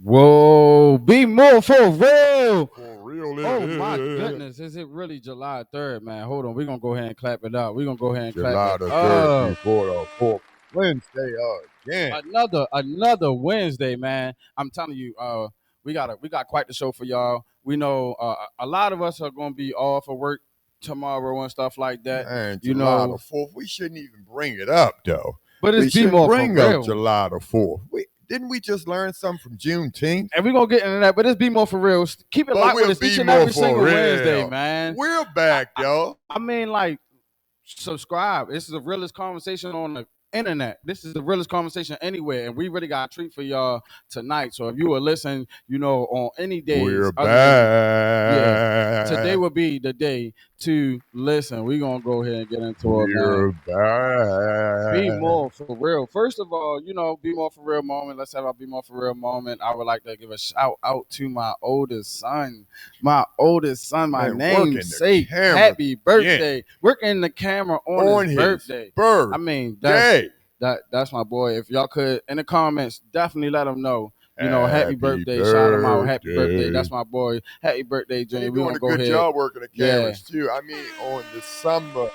Whoa, be more for real. For real, Oh my goodness, is it really July 3rd, man? Hold on, we're gonna go ahead and clap it up. We're gonna go ahead and July clap the it 3rd up. before the 4th Wednesday again. Another Wednesday, man. I'm telling you, we got quite the show for y'all. We know a lot of us are gonna be off of work tomorrow and stuff like that. Man, You July know, the 4th, we shouldn't even bring it up, though. but We it's be shouldn't more for bring up real. July the 4th. Didn't we just learn something from Juneteenth? And we're gonna get into that, but it's be more for real. Keep it But locked with we'll us each be and more every for single real. Wednesday, man. We're back, yo. I mean, like, subscribe. This is the realest conversation on the internet. This is the realest conversation anywhere, and we really got a treat for y'all tonight. So if you were listening, you know, on any days, We're other back. today would be the day to listen. We're gonna go ahead and get into it, We're man. back. Be more for real. First of all, you know, be more for real moment. Let's have our be more for real moment. I would like to give a shout out to my oldest son. My Man, namesake. camera. Happy birthday. Working the camera on his birthday. I mean, that's my boy. If y'all could in the comments, definitely let him know. You know, happy birthday. Shout him out. Happy birthday. That's my boy. Happy birthday, Jimmy. We're doing a good job working the cameras too. I mean, on the summer,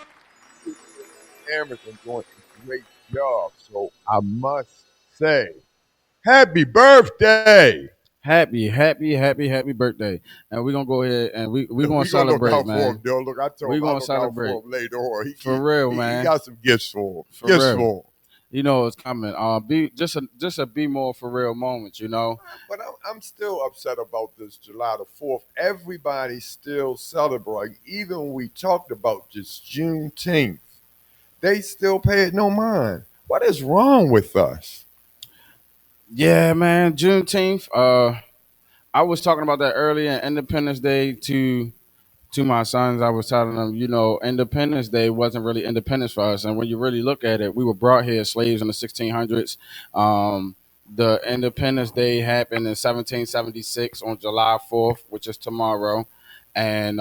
cameras are doing a great job. So I must say, happy birthday. Happy birthday. And we're gonna go ahead and we're gonna celebrate, look out man. For him, look, I told we're him gonna look celebrate out for him later on. For real, man. He got some gifts for him. For gifts real. for him. You know it's coming. Be just a be more for real moment, you know. But I'm still upset about this July the 4th. Everybody's still celebrating, even when we talked about just Juneteenth. They still pay it no mind. What is wrong with us? Yeah, man. Juneteenth. I was talking about that earlier. Independence Day to my sons. I was telling them, you know, Independence Day wasn't really independence for us. And when you really look at it, we were brought here as slaves in the 1600s. The Independence Day happened in 1776 on July 4th, which is tomorrow. And,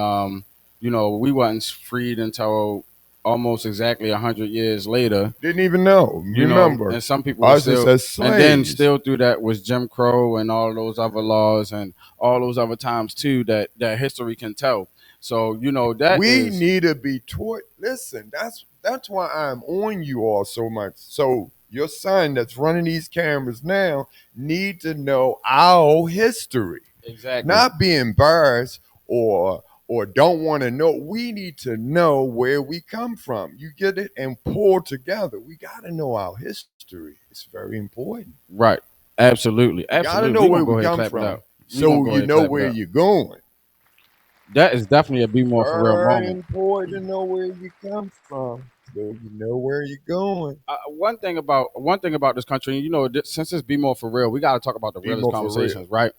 you know, we wasn't freed until almost exactly 100 years later. Didn't even know. You Remember. know, and some people were still, as slaves. And then still through that was Jim Crow and all those other laws and all those other times too that history can tell. So, you know, we need to be taught. Listen, that's why I'm on you all so much. So your son that's running these cameras now need to know our history. Exactly. Not be embarrassed or don't want to know. We need to know where we come from. You get it? And pull together. We got to know our history. It's very important. Right. Absolutely. Got to know where we come from. So you know where you're going. That is definitely a be more for real moment. Very important to know where you come from, so you know where you're going. One thing about this country, you know, since it's be more for real, we got to talk about the realest conversations, right?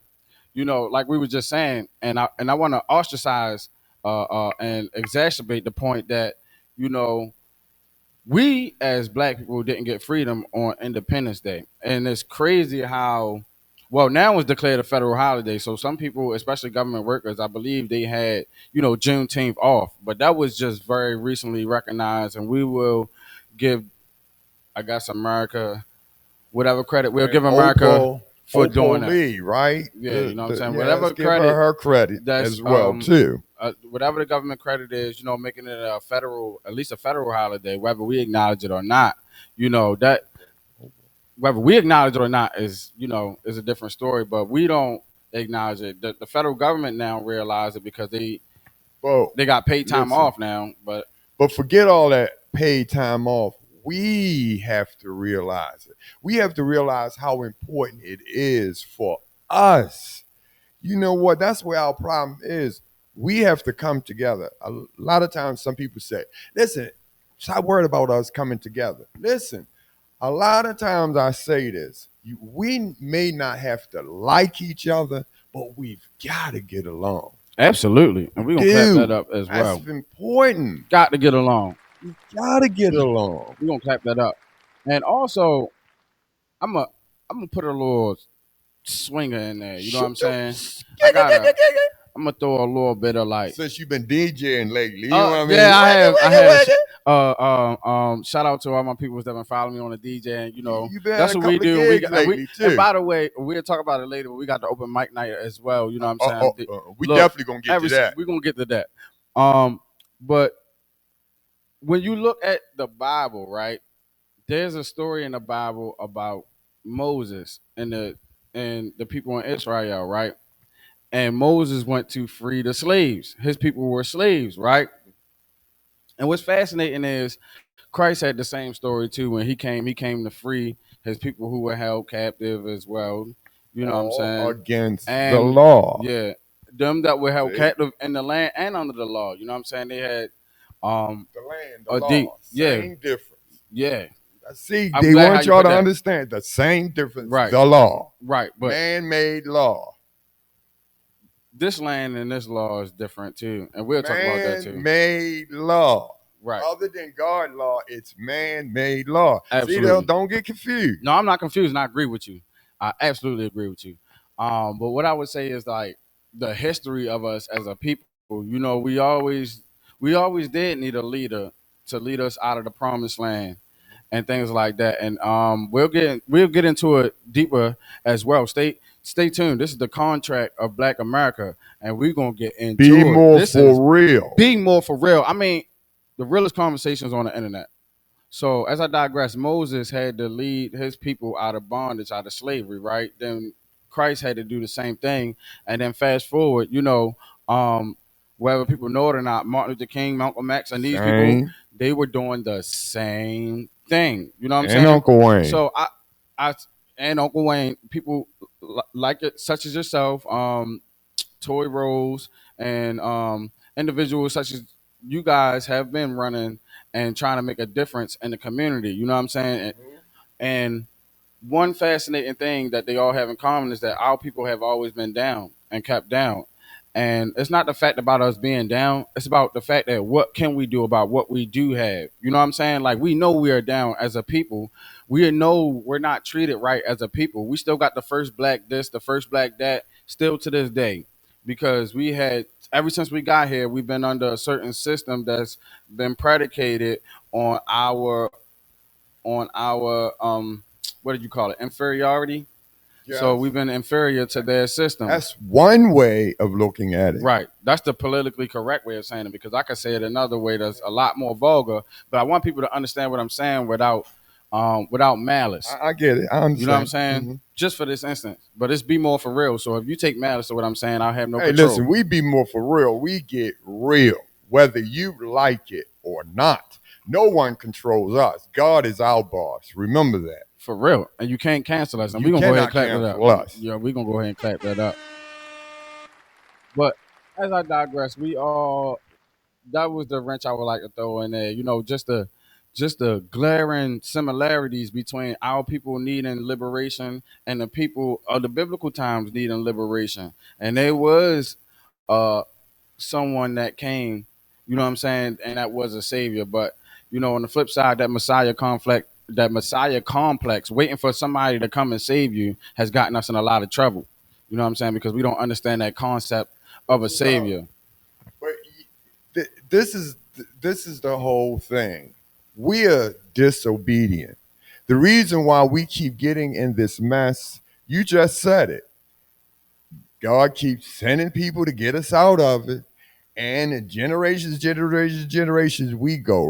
You know, like we were just saying, and I want to ostracize and exacerbate the point that, you know, we as black people didn't get freedom on Independence Day, and it's crazy how. Well, now it's declared a federal holiday, so some people, especially government workers, I believe they had, you know, Juneteenth off, but that was just very recently recognized, and we will give, I guess, America whatever credit. We'll give America for doing that, right? Yeah, you know what I'm saying. Whatever give credit, her credit as well too. Whatever the government credit is, you know, making it a federal, at least a federal holiday, whether we acknowledge it or not, you know that. Whether we acknowledge it or not is, you know, is a different story, but we don't acknowledge it. The federal government now realize it because they got paid time off now. But But forget all that paid time off. We have to realize it. We have to realize how important it is for us. You know what? That's where our problem is. We have to come together. A lot of times, some people say, listen, stop worried about us coming together. Listen, a lot of times I say this. We may not have to like each other, but we've got to get along. Absolutely. And we're going to clap that up as well. That's important. Got to get along. We got to get along. We're going to clap that up. And also, I'm gonna put a little swinger in there. You know what I'm saying? I'm gonna throw a little bit of like. Since you've been DJing lately, you know what I mean? Yeah, I have. Shout out to all my people that been following me on the DJ. And, you know, that's what we do. And by the way, we'll talk about it later. But we got the open mic night as well. You know what I'm saying? We definitely gonna get to that. We're gonna get to that. But when you look at the Bible, right? There's a story in the Bible about Moses and the people in Israel, right? And Moses went to free the slaves. His people were slaves, right? And what's fascinating is Christ had the same story too. When he came to free his people who were held captive as well. You know what I'm saying? Against the law. Yeah. Them that were held captive in the land and under the law. You know what I'm saying? They had the land, the law. Same difference. Yeah. See, they want y'all to understand the same difference. Right. The law. Right. But man-made law. This land and this law is different too. And we'll talk about that too. Man-made law. Right. Other than God law, it's man-made law. Absolutely. See, don't get confused. No, I'm not confused, and I agree with you. I absolutely agree with you. But what I would say is like the history of us as a people. You know, we always did need a leader to lead us out of the promised land and things like that. And we'll get into it deeper as well. Stay tuned. This is the contract of Black America, and we're gonna get into Be more for real. Be more for real. I mean, the realest conversations on the internet. So as I digress, Moses had to lead his people out of bondage, out of slavery, right? Then Christ had to do the same thing. And then fast forward, you know, whether people know it or not, Martin Luther King, Malcolm X, and these people, they were doing the same thing. You know what I'm saying? And Uncle Wayne. So I and Uncle Wayne, people like it, such as yourself, Toy Rose, and individuals such as you guys have been running and trying to make a difference in the community. You know what I'm saying? And one fascinating thing that they all have in common is that our people have always been down and kept down. And it's not the fact about us being down. It's about the fact that what can we do about what we do have? You know what I'm saying? Like, we know we are down as a people. We know we're not treated right as a people. We still got the first black this, the first black that, still to this day. Because we had, ever since we got here, we've been under a certain system that's been predicated on our what did you call it? Inferiority. Yes. So we've been inferior to their system. That's one way of looking at it. Right. That's the politically correct way of saying it, because I could say it another way that's a lot more vulgar, but I want people to understand what I'm saying without malice. I get it. I understand. You know what I'm saying? Mm-hmm. Just for this instance. But it's be more for real. So if you take malice to what I'm saying, I'll have no control. Listen, we be more for real. We get real, whether you like it or not. No one controls us. God is our boss. Remember that. For real. And you can't cancel us. And we're going to go ahead and clap that up. Yeah, we're going to go ahead and clap that up. But as I digress, that was the wrench I would like to throw in there. You know, just the glaring similarities between our people needing liberation and the people of the biblical times needing liberation. And there was someone that came, you know what I'm saying, and that was a savior. But, you know, on the flip side, that Messiah complex, waiting for somebody to come and save you, has gotten us in a lot of trouble. You know what I'm saying? Because we don't understand that concept of a savior. But this is the whole thing. We are disobedient. The reason why we keep getting in this mess, you just said it. God keeps sending people to get us out of it. And generations, we go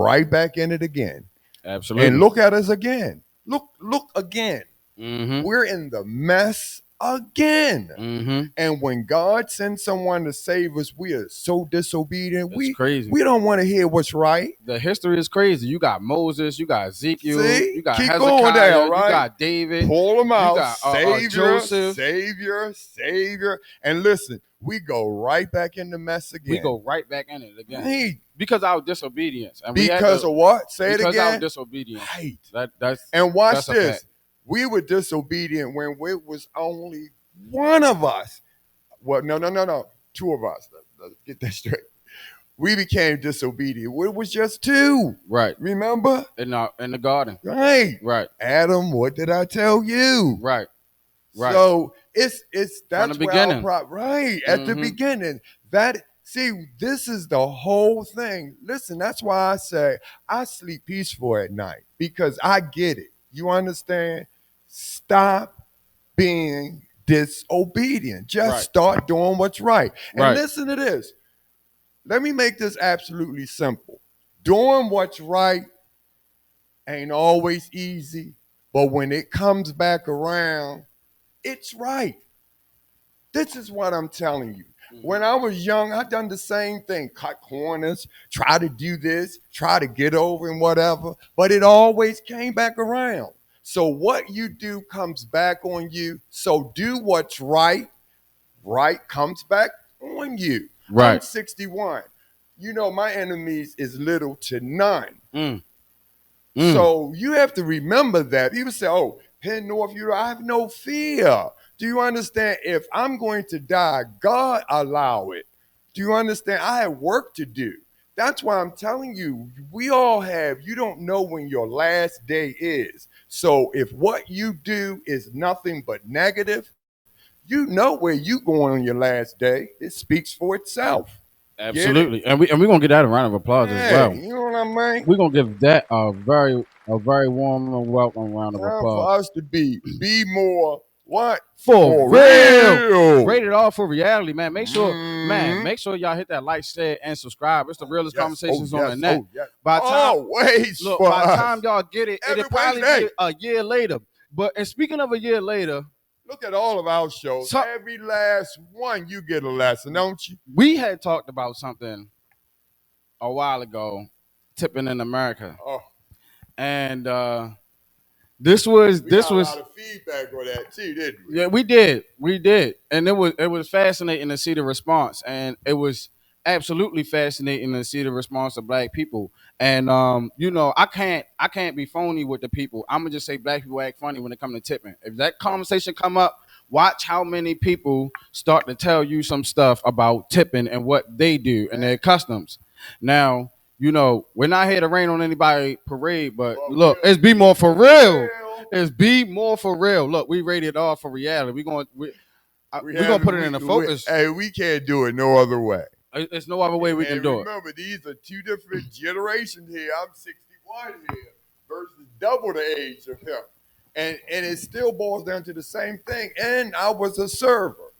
right back in it again. Absolutely. And look at us again. Look again. Mm-hmm. We're in the mess again. Mm-hmm. And when God sends someone to save us, we are so disobedient. It's crazy. We don't want to hear what's right. The history is crazy. You got Moses, you got Ezekiel, See, you got keep going down, Hezekiah, right? you got David, Pull them you out. got Savior, Joseph. Savior. And listen, we go right back in the mess again. We go right back in it again. Right. Because of our disobedience. And because of what? Say it again. Because of our disobedience. Right. That's and watch that's this. We were disobedient when it was only one of us. Well, no. Two of us. Let's get that straight. We became disobedient. It was just two. Right. Remember? In the garden. Right. Right. Adam, what did I tell you? Right. Right. So it's that's from the where beginning. Right. At the beginning. This is the whole thing. Listen, that's why I say I sleep peaceful at night because I get it. You understand? Stop being disobedient. Just start doing what's right. And listen to this. Let me make this absolutely simple. Doing what's right ain't always easy, but when it comes back around, it's right. This is what I'm telling you. When I was young, I done the same thing. Cut corners, try to do this, try to get over and whatever, but it always came back around. So what you do comes back on you. So do what's right. Right comes back on you. Right. I'm 61. You know, my enemies is little to none. So you have to remember that. People say, oh, Penn North, I have no fear. Do you understand? If I'm going to die, God allow it. Do you understand? I have work to do. That's why I'm telling you, we all have, you don't know when your last day is. So if what you do is nothing but negative, you know where you going on your last day. It speaks for itself. Absolutely. And we're gonna get that a round of applause as well. You know what I mean? We're gonna give that a very warm and welcome round of applause. For us to be more what? For real. Rated R for reality, man. Make sure, y'all hit that like, share, and subscribe. It's the realest conversations on the net. By the time y'all get it, it'll probably be a year later. And speaking of a year later, look at all of our shows. Every last one, you get a lesson, don't you? We had talked about something a while ago, tipping in America. And this was a lot of feedback on that too, didn't we? Yeah, we did, and it was fascinating to see the response, and it was absolutely fascinating to see the response of Black people. And I can't be phony with the people. I'm gonna just say Black people act funny when it comes to tipping. If that conversation come up, watch how many people start to tell you some stuff about tipping and what they do and their customs. Now, we're not here to rain on anybody parade, but look, it's BMore4Real. It's BMore4Real. Look, we rated R for reality. We're gonna put it in the focus. We can't do it no other way. There's no other way we can do it. Remember, these are two different generations here. I'm 61 here versus double the age of him. And it still boils down to the same thing. And I was a server.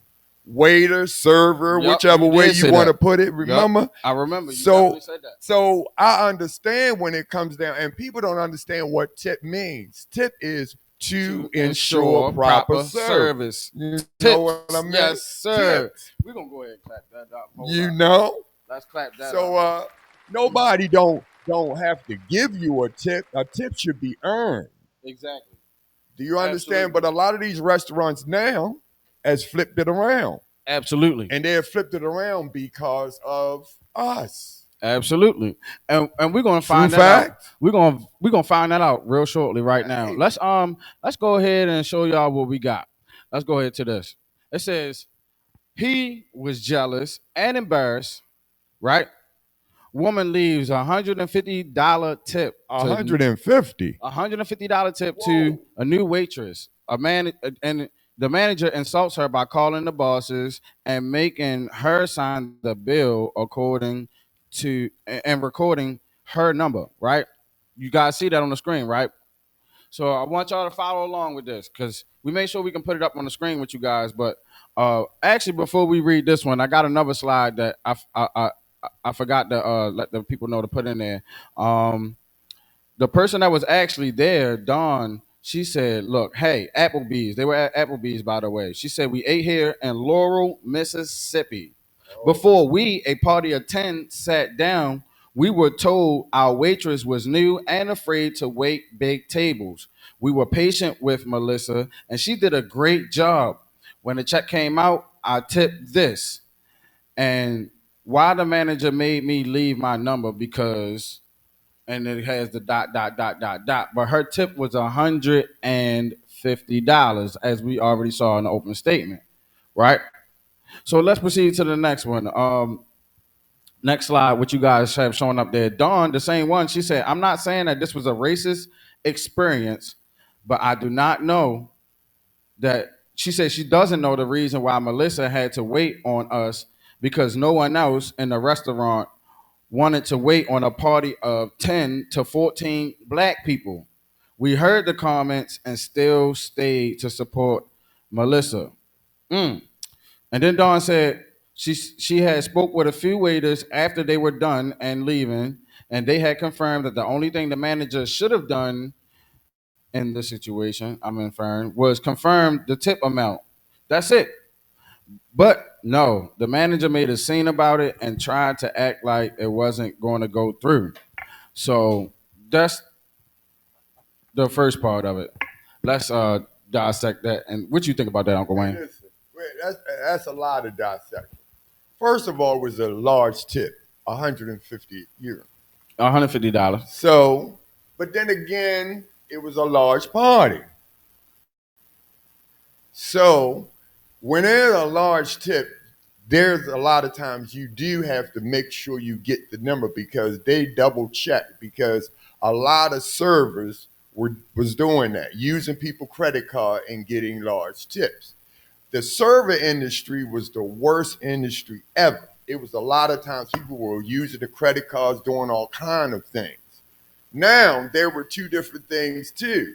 Waiter, server, whichever way you want to put it. Remember? Yep. I remember. You definitely said that. So I understand when it comes down, and people don't understand what tip means. Tip is to ensure proper service. You know what I mean? Yes, sir. We're going to go ahead and clap that up. Let's clap that up. So nobody don't have to give you a tip. A tip should be earned. Exactly. Do you understand? Absolutely. But a lot of these restaurants now has flipped it around. Absolutely. And they have flipped it around because of us. Absolutely. And we're gonna find that out. We're gonna find that out real shortly now. Let's go ahead and show y'all what we got. Let's go ahead to this. It says he was jealous and embarrassed, right? Woman leaves $150 tip. $150 tip to a new waitress. The manager insults her by calling the bosses and making her sign the bill according to and recording her number, right? You guys see that on the screen, right? So I want y'all to follow along with this because we made sure we can put it up on the screen with you guys. But actually, before we read this one, I got another slide that I forgot to let the people know to put in there. The person that was actually there, Dawn, She said, "Look, hey, Applebee's. They were at Applebee's, by the way." She said, "We ate here in Laurel, Mississippi. Oh, Before we, a party of 10, sat down, we were told our waitress was new and afraid to wait big tables. We were patient with Melissa, and she did a great job. When the check came out, I tipped this. And why the manager made me leave my number because, and it has the dot dot dot dot dot. But her tip was $150, as we already saw in the open statement, right? So let's proceed to the next one. Next slide, what you guys have shown up there. Dawn, the same one, she said, "I'm not saying that this was a racist experience, but I do not know that." She said she doesn't know the reason why Melissa had to wait on us because no one else in the restaurant wanted to wait on a party of 10 to 14 black people. We heard the comments and still stayed to support Melissa. Mm. And then Dawn said she had spoke with a few waiters after they were done and leaving, and they had confirmed that the only thing the manager should have done in the situation, I'm inferring, was confirm the tip amount. That's it. But no, the manager made a scene about it and tried to act like it wasn't going to go through. So that's the first part of it. Let's dissect that. And what you think about that, Uncle hey, Wayne? listen, that's a lot of dissection. First of all, it was a large tip, 150 euros. $150. So, but then again, it was a large party. So, when there's a large tip, there's a lot of times you do have to make sure you get the number because they double check because a lot of servers was doing that, using people credit card and getting large tips. The server industry was the worst industry ever. It was a lot of times people were using the credit cards doing all kind of things. Now there were two different things too.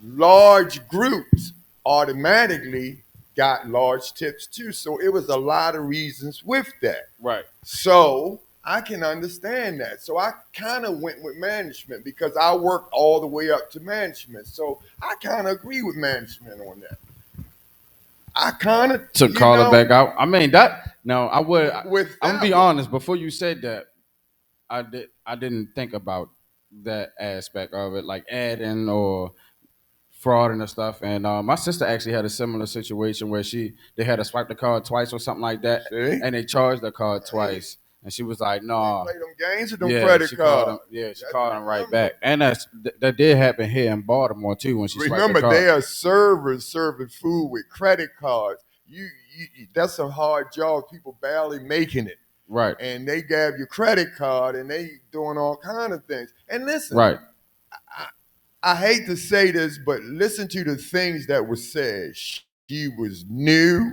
Large groups automatically got large tips too. So it was a lot of reasons with that. Right. So I can understand that. So I kind of went with management because I worked all the way up to management. So I kind of agree with management on that. I kind of To call it back out. I mean that no, I would with I'm gonna that be one. honest, before you said that, I didn't think about that aspect of it, like adding or fraud and stuff. And my sister actually had a similar situation where they had to swipe the card twice or something like that, See, and they charged the card twice, and she was like, they "No." play them games with them Yeah, credit she called him. cards. Yeah, she That's called him right remember. back, and that did happen here in Baltimore too when she swiped the Remember, card. they are servers serving food with credit cards. That's a hard job. People barely making it, Right, and they grab your credit card and they doing all kind of things. And listen, right, I hate to say this, but listen to the things that were said. She was new.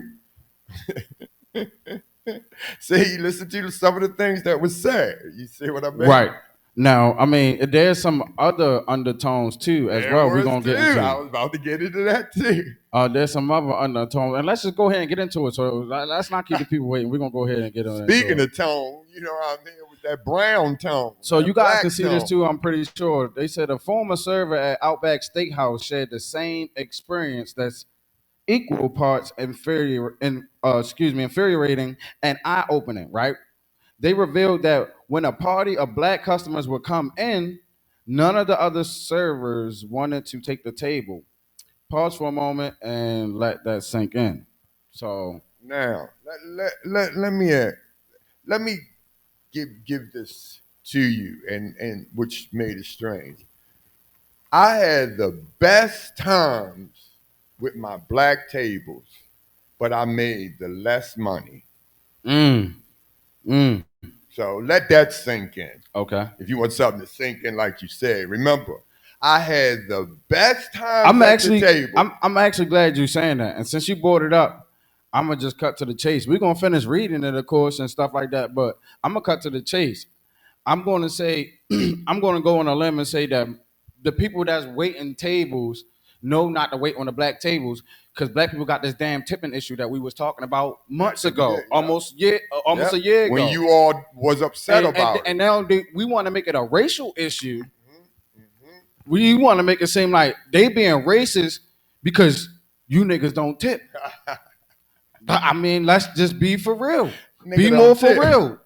See, listen to some of the things that were said. You see what I mean? right. Now, I mean, there's some other undertones too, as There well. We're was gonna too. get I into. was about to get into that too. There's some other undertones, and let's just go ahead and get into it. So let's not keep the people waiting. We're gonna go ahead and get into Speaking it. of tone, you know what I mean? With that brown tone, So you that guys black can see tone. this too. I'm pretty sure they said a former server at Outback Steakhouse shared the same experience that's equal parts infuriating and eye opening. Right? They revealed that when a party of black customers would come in, none of the other servers wanted to take the table. Pause for a moment and let that sink in. So, Now, let me give this to you, and which made it strange. I had the best times with my black tables, but I made the less money. mm, mm, So let that sink in. okay. If you want something to sink in, like you said, remember, I had the best times I'm at the actually, table. I'm actually glad you're saying that. And since you brought it up, I'm gonna just cut to the chase. We're gonna finish reading it, of course, and stuff like that. But I'm gonna cut to the chase. I'm going to say, I'm going to go on a limb and say that the people that's waiting tables know not to wait on the black tables because black people got this damn tipping issue that we was talking about months Back in the ago, day, yeah. almost Yeah. a year When ago. you all was upset and about it. now we want to make it a racial issue, Mhm, mhm. we want to make it seem like they being racist because you niggas don't tip. But I mean, let's just be for real. Be more for real.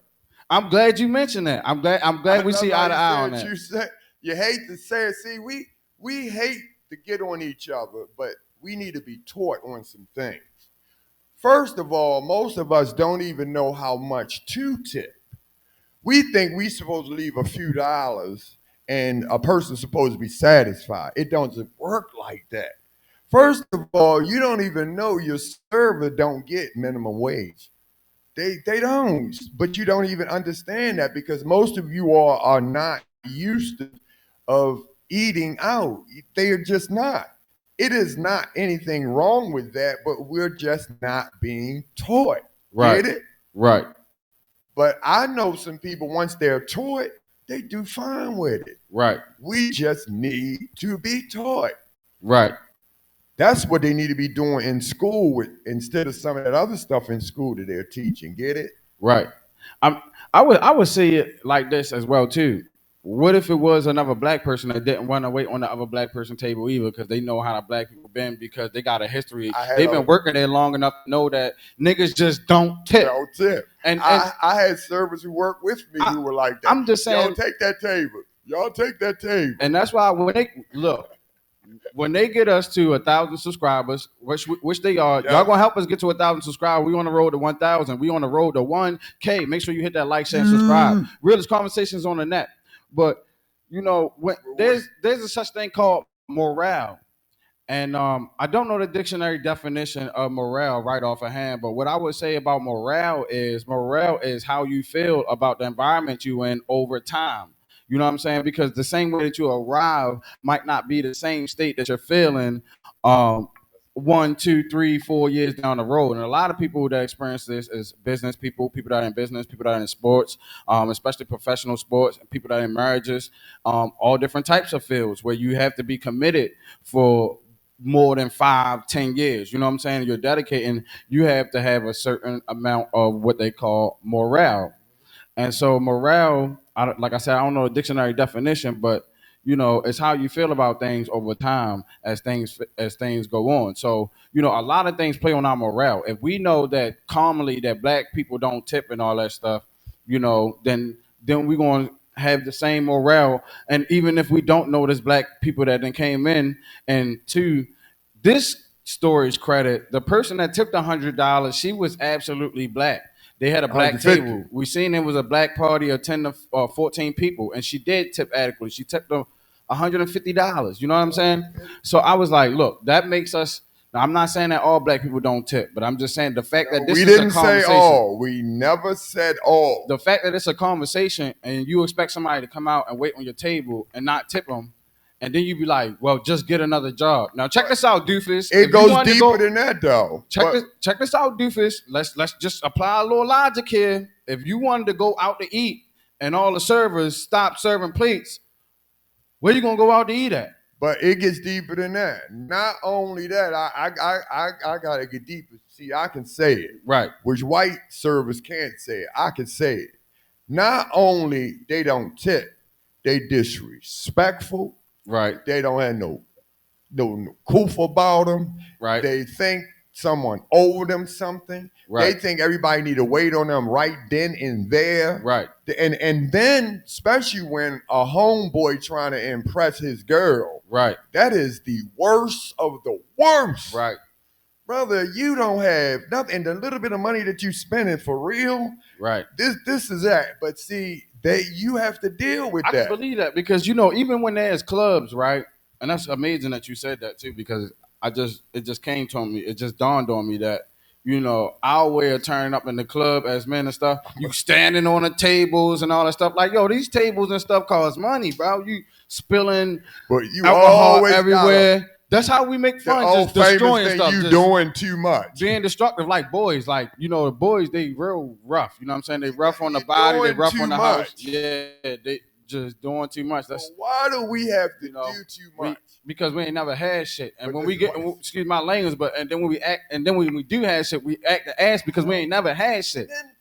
I'm glad you mentioned that. I'm glad we see eye to eye on that. You hate to say it. See, we hate to get on each other, but we need to be taught on some things. First of all, most of us don't even know how much to tip. We think we supposed to leave a few dollars and a person's supposed to be satisfied. It doesn't work like that. First of all, you don't even know your server don't get minimum wage. They don't, but you don't even understand that because most of you all are not used to of eating out. They are just not. It is not anything wrong with that, but we're just not being taught. Right. Get it? Right. But I know some people, once they're taught, they do fine with it. Right. We just need to be taught. Right. That's what they need to be doing in school instead of some of that other stuff in school that they're teaching. Get it? Right. I would say it like this as well too. What if it was another black person that didn't want to wait on the other black person table either because they know how the black people been because they got a history. They've been working there long enough to know that niggas just don't tip. Don't tip. And I had servers who worked with me who were like that. I'm just saying. Y'all take that table. Y'all take that table. And that's why when they get us to 1,000 subscribers, which they are, y'all gonna help us get to 1,000 subscribers. We on the road to 1,000. We on the road to 1K. Make sure you hit that like, share, and subscribe. Realest conversations on the net. But you know, when there's a such thing called morale, and I don't know the dictionary definition of morale right off of hand. But what I would say about morale is how you feel about the environment you in over time. You know what I'm saying? Because the same way that you arrive might not be the same state that you're feeling 1, 2, 3, 4 years down the road. And a lot of people that experience this is business people that are in business, people that are in sports, especially professional sports, people that are in marriages, all different types of fields where you have to be committed for more than 5, 10 years. You know what I'm saying? You're dedicating, you have to have a certain amount of what they call morale. And so morale, like I said, I don't know the dictionary definition, but you know, it's how you feel about things over time as things go on. So, you know, a lot of things play on our morale. If we know that commonly that black people don't tip and all that stuff, you know, then we're going to have the same morale. And even if we don't know there's black people that then came in, and to this story's credit, the person that tipped $100, she was absolutely black. They had a black table. We seen it was a black party of 10 to 14 people, and she did tip adequately. She tipped them $150. You know what I'm saying? So I was like, look, that makes us. Now, I'm not saying that all black people don't tip, but I'm just saying the fact that this is a conversation. We didn't say all. We never said all. The fact that it's a conversation, and you expect somebody to come out and wait on your table and not tip them, and then you be like, well, just get another job. Now, check this out, doofus. It goes deeper than that, though. Check this out, doofus. Let's just apply a little logic here. If you wanted to go out to eat and all the servers stop serving plates, where you going to go out to eat at? But it gets deeper than that. Not only that, I got to get deeper. See, I can say it. Right. Which white servers can't say it. I can say it. Not only they don't tip, they disrespectful. Right. They don't have no coof about them. Right. They think someone owed them something. Right. They think everybody need to wait on them right then and there. Right. And then, especially when a homeboy trying to impress his girl. Right. That is the worst of the worst. Right. Brother, you don't have nothing. And the little bit of money that you spending for real. Right. This is that. But see, you have to deal with that. I can believe that because, you know, even when there's clubs, right? And that's amazing that you said that too, because it just came to me. It just dawned on me that, you know, our way of turning up in the club as men and stuff, you standing on the tables and all that stuff. Like, yo, these tables and stuff cost money, bro. You spilling alcohol everywhere. That's how we make fun, just destroying stuff. You doing too much. Being destructive like boys. Like, you know, the boys, they real rough. You know what I'm saying? They rough on the body. They rough on the house. Yeah, they just doing too much. That's why do we have to do too much? Because we ain't never had shit. And when we get, excuse my language, and then when we do have shit, we act the ass because we ain't never had shit. Then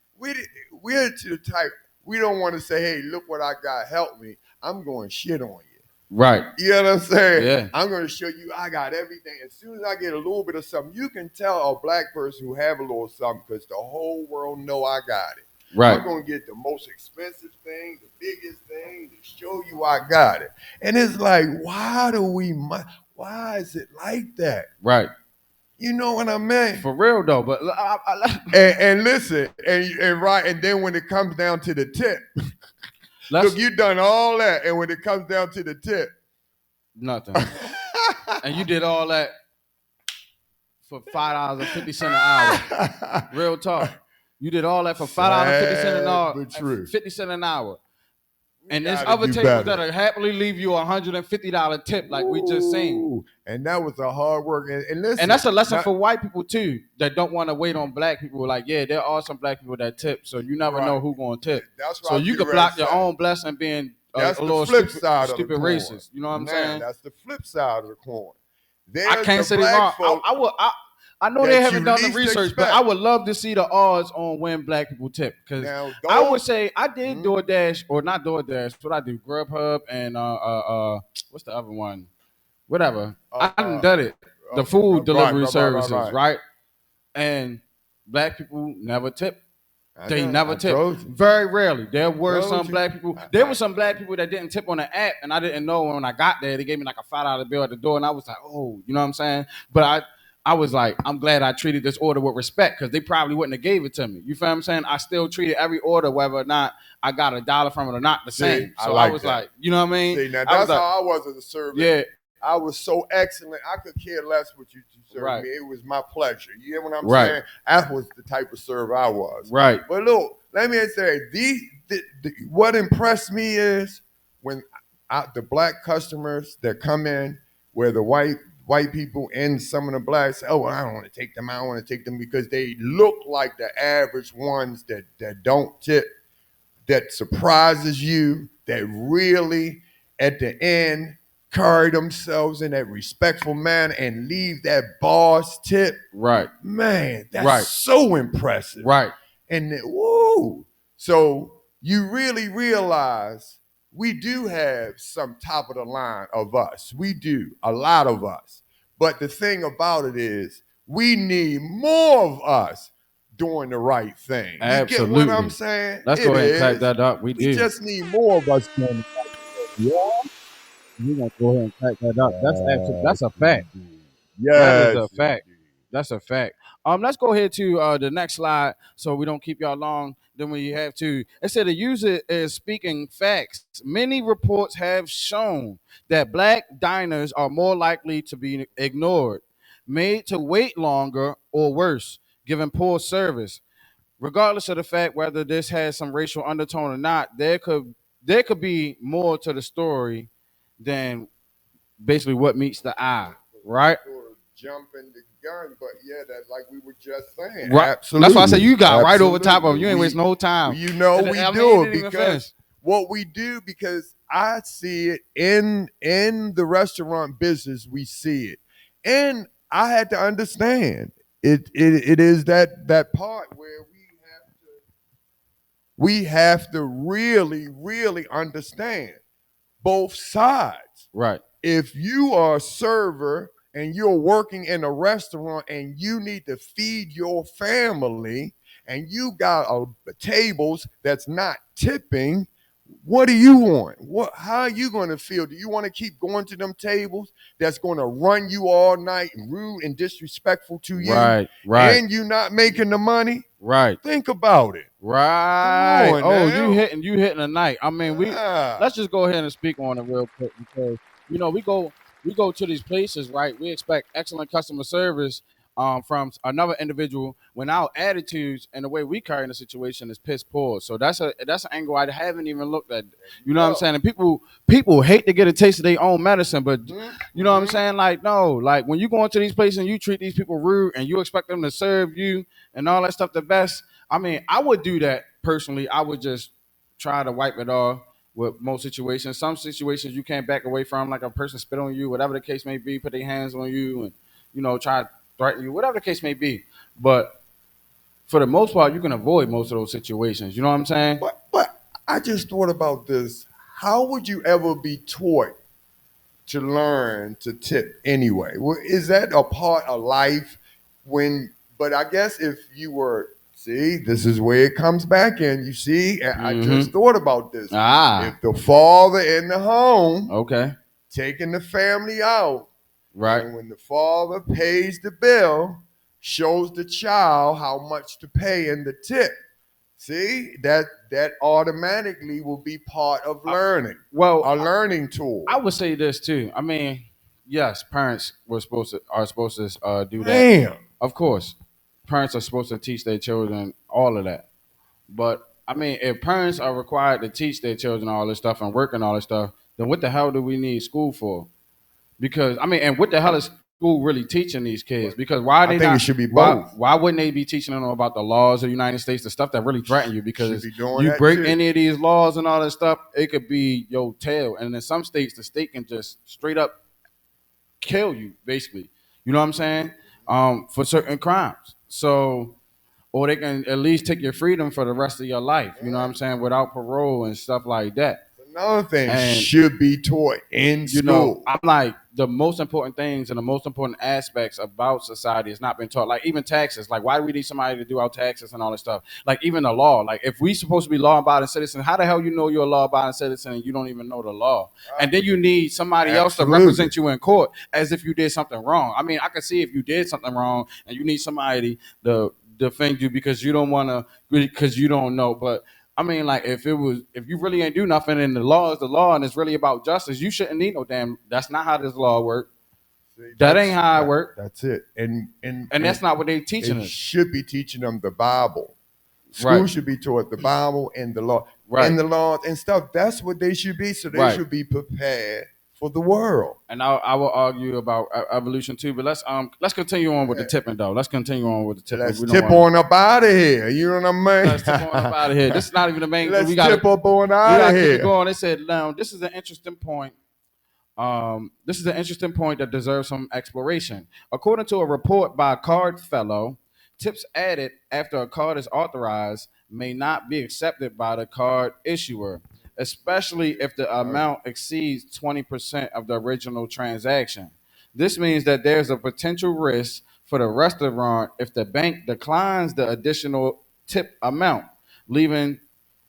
we're to the type, we don't want to say, hey, look what I got, help me. I'm going shit on you. Right. You know what I'm saying? Yeah. I'm going to show you I got everything. As soon as I get a little bit of something, you can tell a black person who have a little something because the whole world know I got it. Right. I'm going to get the most expensive thing, the biggest thing to show you I got it. And it's like, why is it like that? Right. You know what I mean? For real though, but and listen, and then when it comes down to the tip, look, you done all that, and when it comes down to the tip, nothing. And you did all that for $5.50 an hour. Real talk. You did all that for $5.50 an hour. But true. 50 cents an hour. And there's other tables that'll happily leave you $150 tip, like we just seen. And that was a hard work. And listen, and that's a lesson for white people too that don't want to wait on black people. Like, yeah, there are some black people that tip, so you never know who's gonna tip. So you could block your own blessing being a little flip side of stupid racist. You know what I'm saying? That's the flip side of the coin. I can't say they're wrong. I know they haven't done the research, but I would love to see the odds on when black people tip. Because I would say I did DoorDash, or not DoorDash. What I do, Grubhub and what's the other one? Whatever. I done it. The food delivery services, right? And black people never tip. They never tip. Very rarely. There were some black people. There were some black people that didn't tip on the app, and I didn't know when I got there. They gave me like a $5 bill at the door, and I was like, oh, you know what I'm saying? But I was like, I'm glad I treated this order with respect because they probably wouldn't have gave it to me. You feel what I'm saying? I still treated every order, whether or not I got $1 from it or not, the same. So I was like, you know what I mean? See, now that's how I was as a servant. Yeah. I was so excellent. I could care less what you served me. It was my pleasure. You hear what I'm saying? That was the type of server I was. Right. But look, let me say, what impressed me is when the black customers that come in, where the white people and some of the blacks say, oh, well, I don't want to take them. I don't want to take them because they look like the average ones that don't tip, that surprises you, that really at the end carry themselves in that respectful manner and leave that boss tip. Right. Man, that's so impressive. Right. And woo. So you really realize we do have some top of the line of us. We do, a lot of us. But the thing about it is we need more of us doing the right thing. Absolutely. You get what I'm saying? Let's go ahead and clap that up. We just need more of us doing the right thing. Yeah. You're going to go ahead and crack that up. That's a fact. Yes. That is a fact. That's a fact. Let's go ahead to the next slide so we don't keep y'all long than we have to. It said the user is speaking facts. Many reports have shown that black diners are more likely to be ignored, made to wait longer, or worse, given poor service. Regardless of the fact whether this has some racial undertone or not, there could be more to the story than basically what meets the eye, right? Jumping the gun, but yeah, that's like we were just saying. Right. Absolutely. That's why I say you got right over top of it. You ain't wasting no time. You know we do it because what we do, because I see it in the restaurant business, we see it. And I had to understand it is that part where we have to really, really understand both sides. Right. If you are a server and you're working in a restaurant and you need to feed your family and you got tables that's not tipping, what do you want? How are you going to feel? Do you want to keep going to them tables that's going to run you all night, rude and disrespectful to you? Right. And you not making the money? Right. Think about it. Right. You hitting a night. I mean, let's just go ahead and speak on it real quick because we go to these places, right? We expect excellent customer service from another individual when our attitudes and the way we carry the situation is piss poor. So that's an angle I haven't even looked at. You know what I'm saying? And people hate to get a taste of their own medicine, but you know what I'm saying? Like, no, like when you go into these places and you treat these people rude and you expect them to serve you and all that stuff the best. I mean, I would do that personally. I would just try to wipe it off with most situations. Some situations you can't back away from, like a person spit on you, whatever the case may be, put their hands on you and, try to threaten you, whatever the case may be. But for the most part, you can avoid most of those situations. You know what I'm saying? But I just thought about this. How would you ever be taught to learn to tip anyway? Well, is that a part of life but I guess if you were, see, this is where it comes back in. You see, and I just thought about this. If the father in the home, okay, taking the family out, right, and when the father pays the bill, shows the child how much to pay in the tip. See, that automatically will be part of learning. A learning tool. I would say this too. I mean, yes, parents are supposed to do that. Damn. Of course, parents are supposed to teach their children all of that. But I mean, if parents are required to teach their children all this stuff and work and all this stuff, then what the hell do we need school for? Because I mean, and what the hell is school really teaching these kids? Because why are they I think not? It should be both. Why wouldn't they be teaching them about the laws of the United States, the stuff that really threaten you? Because you break any of these laws and all that stuff, it could be your tail. And in some states, the state can just straight up kill you, basically. You know what I'm saying? For certain crimes. So, or they can at least take your freedom for the rest of your life. You know what I'm saying? Without parole and stuff like that. Another thing should be taught in school. Know, I'm like, the most important things and the most important aspects about society has not been taught. Like even taxes. Like why do we need somebody to do our taxes and all this stuff? Like even the law. Like if we supposed to be law-abiding citizens, how the hell you know you're a law-abiding citizen and you don't even know the law? And then you need somebody else to represent you in court as if you did something wrong. I mean, I can see if you did something wrong and you need somebody to defend you because you don't want to, because you don't know. But I mean, like, if you really ain't do nothing and the law is the law and it's really about justice, you shouldn't need no damn. That's not how this law works. That ain't how it works. That's it. And that's not what they teaching us. Should be teaching them the Bible. School should be taught the Bible and the law. Right. And the laws and stuff. That's what they should be. So they should be prepared for the world. And I will argue about evolution too, but let's continue on with the tipping though. Let's continue on with the tipping. Let's tip on up out of here. You know what I mean? Let's tip on up out of here. This is not even the main. Let's tip up on out of here. Going. They said, now this is an interesting point. This is an interesting point that deserves some exploration. According to a report by Card Fellow, tips added after a card is authorized may not be accepted by the card issuer, especially if the amount exceeds 20% of the original transaction. This means that there's a potential risk for the restaurant if the bank declines the additional tip amount, leaving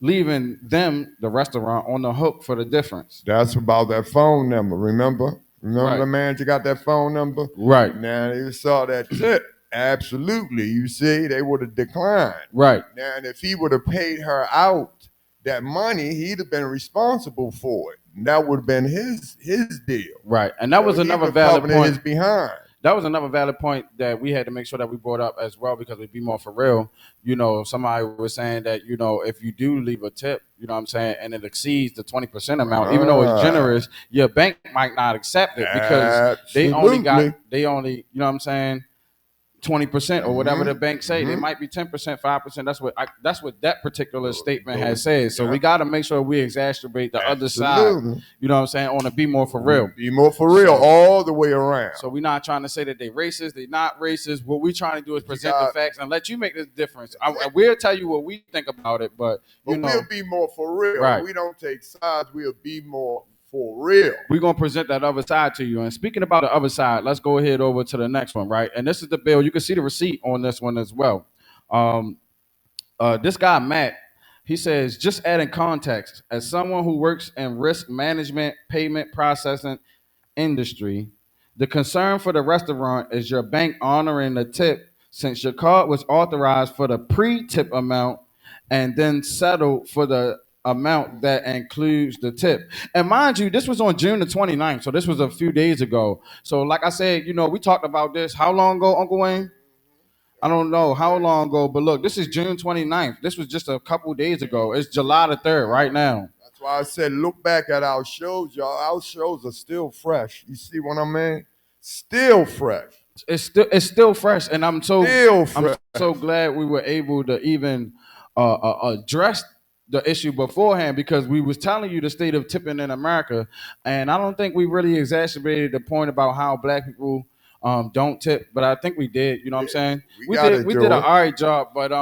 them, the restaurant, on the hook for the difference. That's about that phone number, remember? Remember the manager got that phone number? Right. Now, they saw that tip. Absolutely. You see, they would have declined. Right. Now, and if he would have paid her out that money, he'd have been responsible for it. And that would have been his deal. Right. And that was another valid point. His behind. That was another valid point that we had to make sure that we brought up as well, because we'd be more for real. You know, somebody was saying that, you know, if you do leave a tip, you know what I'm saying, and it exceeds the 20% amount, even though it's generous, your bank might not accept it because they only, you know what I'm saying, 20% or whatever the bank say. They might be 10%, 5%. That's what that particular statement has said. So we got to make sure we exacerbate the other side. You know what I'm saying? On the Be More for Real. Be More for Real all the way around. So we're not trying to say that they racist. They not racist. What we're trying to do is present the facts and let you make the difference. We'll tell you what we think about it, but you know, we'll be more for real. Right. We don't take sides. We'll be more for real. We're going to present that other side to you. And speaking about the other side, let's go ahead over to the next one, right? And this is the bill. You can see the receipt on this one as well. This guy, Matt, he says, just adding context, as someone who works in risk management, payment processing industry, the concern for the restaurant is your bank honoring the tip since your card was authorized for the pre-tip amount and then settled for the amount that includes the tip. And mind you, this was on June the 29th, so this was a few days ago. So like I said, you know, we talked about this. How long ago, Uncle Wayne? I don't know how long ago, but look, this is June 29th. This was just a couple days ago. It's July the 3rd right now. That's why I said look back at our shows, y'all. Our shows are still fresh. You see what I mean? Still fresh. It's still fresh, and I'm so glad we were able to even address the issue beforehand, because we was telling you the state of tipping in America, and I don't think we really exacerbated the point about how black people don't tip, but I think we did. You know what I'm saying? We did an all right job, but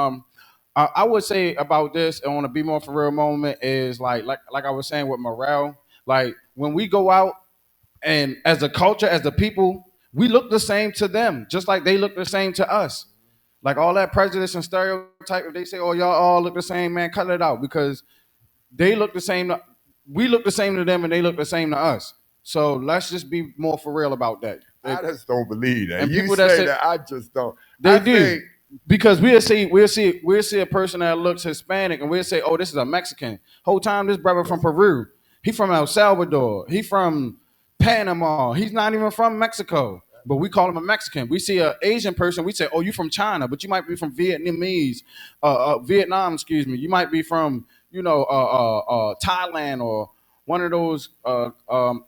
I would say about this on a Be More for Real moment is like I was saying with morale, like when we go out And as a culture, as a people, we look the same to them, just like they look the same to us. Like all that prejudice and stereotype, if they say, "Oh, y'all all look the same," man, cut it out because they look the same. We look the same to them, and they look the same to us. So let's just be more for real about that. I just don't believe that. And You people say that say that, I just don't. they I do. think Because we'll see a person that looks Hispanic and we'll say, "Oh, this is a Mexican." Whole time this brother from Peru. He from El Salvador. He from Panama. He's not even from Mexico. But we call him a Mexican. We see an Asian person, we say, "Oh, you from China," but you might be from Vietnam, excuse me. You might be from, Thailand or one of those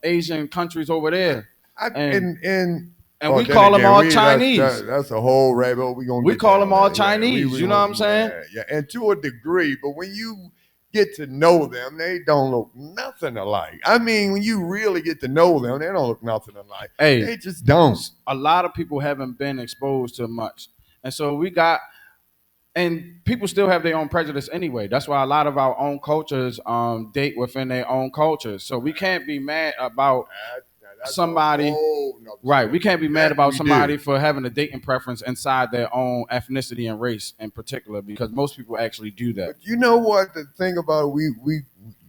Asian countries over there. And we call them all Chinese. That's a whole rabbit hole. We call them all Chinese. You know what I'm saying? Yeah, and to a degree. But when you get to know them, they don't look nothing alike. I mean, when you really get to know them, they don't look nothing alike. Hey, they just don't. A lot of people haven't been exposed to much. And so and people still have their own prejudice anyway. That's why a lot of our own cultures date within their own cultures. So we can't be mad about somebody, right? We can't be mad about somebody for having a dating preference inside their own ethnicity and race in particular, because most people actually do that. But you know what? The thing about it,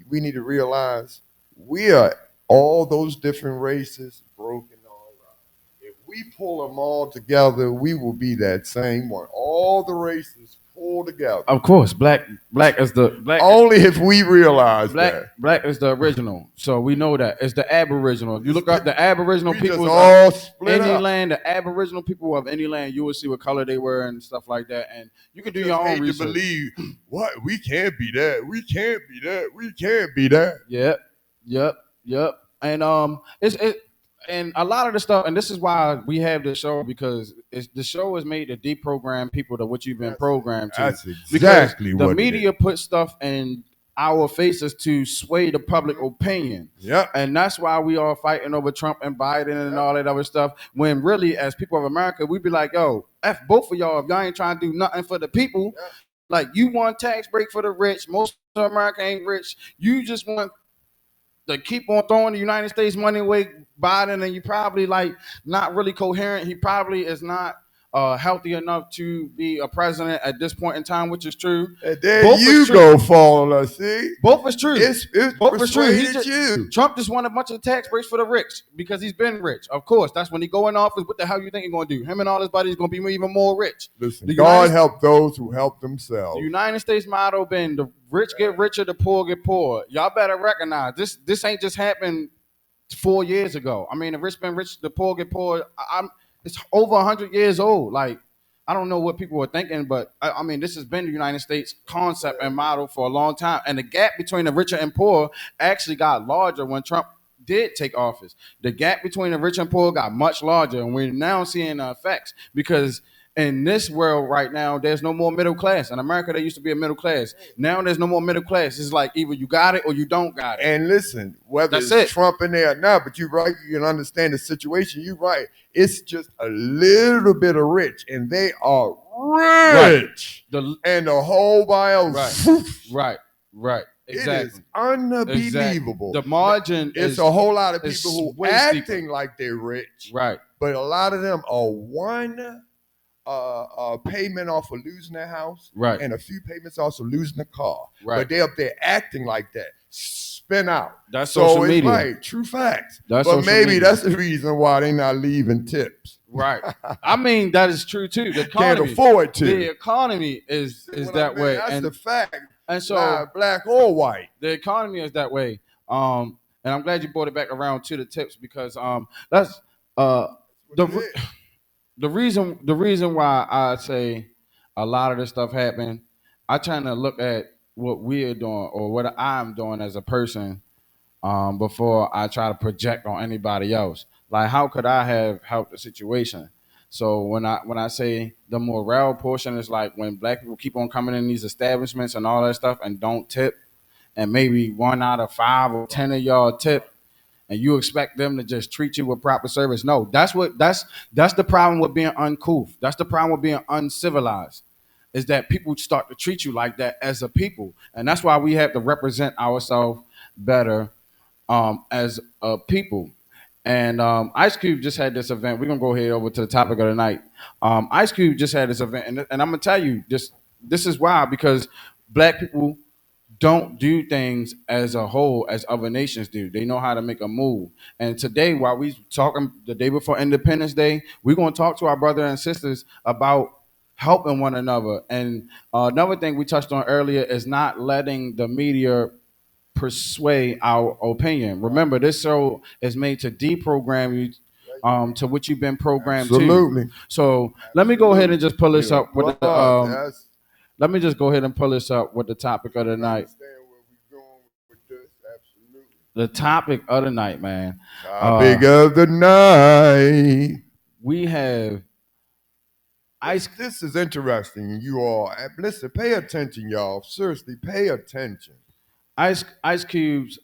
we need to realize we are all those different races broken all right. If we pull them all together, we will be that same one. All the races pulled together. Of course, black is the black. Only if we realize that black is the original, so we know that it's the Aboriginal. If you look up the Aboriginal people all split any up. land, the Aboriginal people of any land, you will see what color they were and stuff like that, and you can do your own research. To believe what we can't be that, we can't be that, we can't be that. Yep. And and a lot of the stuff, and this is why we have this show, because the show is made to deprogram people to what you've been programmed to. That's exactly what the media puts stuff in our faces to sway the public opinion. Yeah. And that's why we are fighting over Trump and Biden and all that other stuff. When really, as people of America, we'd be like, "Yo, F both of y'all if y'all ain't trying to do nothing for the people." Yeah. Like, you want tax break for the rich. Most of America ain't rich. You just want to keep on throwing the United States money away, Biden, and you probably like not really coherent. He probably is not healthy enough to be a president at this point in time, which is true. And there both you go, following us. See, both is true. It's both is true. Trump just won a bunch of tax breaks for the rich because he's been rich. Of course, that's when he go in office. What the hell you think he's going to do? Him and all his buddies going to be even more rich. Listen, God help those who help themselves. The United States motto been the rich get richer, the poor get poor. Y'all better recognize this. This ain't just happened 4 years ago. I mean, the rich been rich, the poor get poor. It's over 100 years old. Like, I don't know what people were thinking, but I mean, this has been the United States concept and model for a long time. And the gap between the rich and poor actually got larger when Trump did take office. The gap between the rich and poor got much larger, and we're now seeing the effects, because in this world right now, there's no more middle class. In America, there used to be a middle class. Now there's no more middle class. It's like either you got it or you don't got it. And listen, whether it's Trump in there or not, but you're right, you can understand the situation. You're right. It's just a little bit of rich, and they are rich. Right. And the whole bios. Right. Exactly. It is unbelievable. Exactly. The margin it's a whole lot of people who acting like they're rich. Right. But a lot of them are one payment off of losing their house, right, and a few payments also losing the car. Right. But they up there acting like that. Spin out. That's social media. Right, true facts. But maybe that's the reason why they're not leaving tips. Right. I mean, that is true too. The economy, can't afford to. The economy is that way. That's the fact. And so, not black or white, the economy is that way. And I'm glad you brought it back around to the tips, because that's the reason why I say a lot of this stuff happened. I trying to look at what we're doing or what I'm doing as a person before I try to project on anybody else. Like, how could I have helped the situation? So when I say the morale portion, is like when black people keep on coming in these establishments and all that stuff and don't tip, and maybe 1 out of 5 or 10 of y'all tip, and you expect them to just treat you with proper service. No, that's the problem with being uncouth. That's the problem with being uncivilized, is that people start to treat you like that as a people. And that's why we have to represent ourselves better as a people. And Ice Cube just had this event. We're gonna go ahead over to the topic of the night. Ice Cube just had this event, and I'm gonna tell you this is why, because black people don't do things as a whole as other nations do. They know how to make a move. And today, while we talking the day before Independence Day, we're gonna talk to our brothers and sisters about helping one another. And another thing we touched on earlier is not letting the media persuade our opinion. Remember, this show is made to deprogram you to what you've been programmed Absolutely. to. So let me go ahead and just pull this Yeah, up with the that's, let me just go ahead and pull this up with the topic of the I night. understand where we're going with this. Absolutely. The topic of the night, man. Topic of the night. We have Ice. This is interesting. You all, listen, pay attention, y'all. Seriously, pay attention. Ice Cube's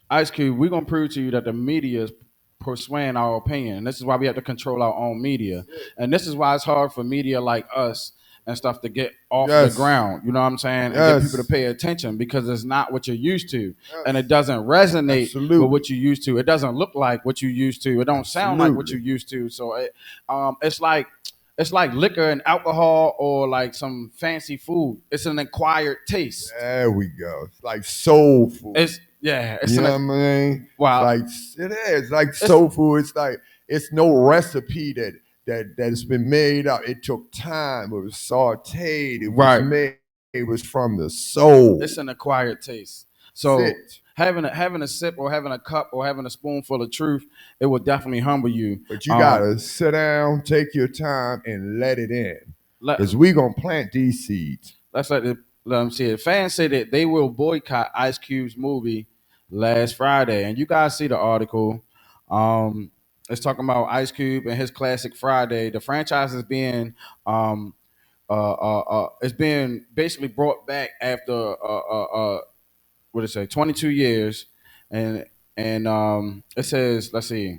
Ice Cube, we're gonna prove to you that the media is persuading our opinion. This is why we have to control our own media. And this is why it's hard for media like us and stuff to get off the ground. You know what I'm saying? And get people to pay attention, because it's not what you're used to. And it doesn't resonate with what you're used to. It doesn't look like what you used to. It don't sound like what you used to. So it's like liquor and alcohol, or like some fancy food. It's an acquired taste. There we go. It's like soul food. It's you know what I mean? Wow. Like it is like soul food. It's like it's no recipe that's been made up. It took time. It was sauteed. It was made. It was from the soul. It's an acquired taste. So having a sip, or having a cup, or having a spoonful of truth, it will definitely humble you. But you gotta sit down, take your time, and let it in. Because we gonna plant these seeds. Let them see it. Fans say that they will boycott Ice Cube's movie last Friday, and you guys see the article. It's talking about Ice Cube and his classic Friday. The franchise is being it's being basically brought back after what did it say, 22 years, and it says, let's see,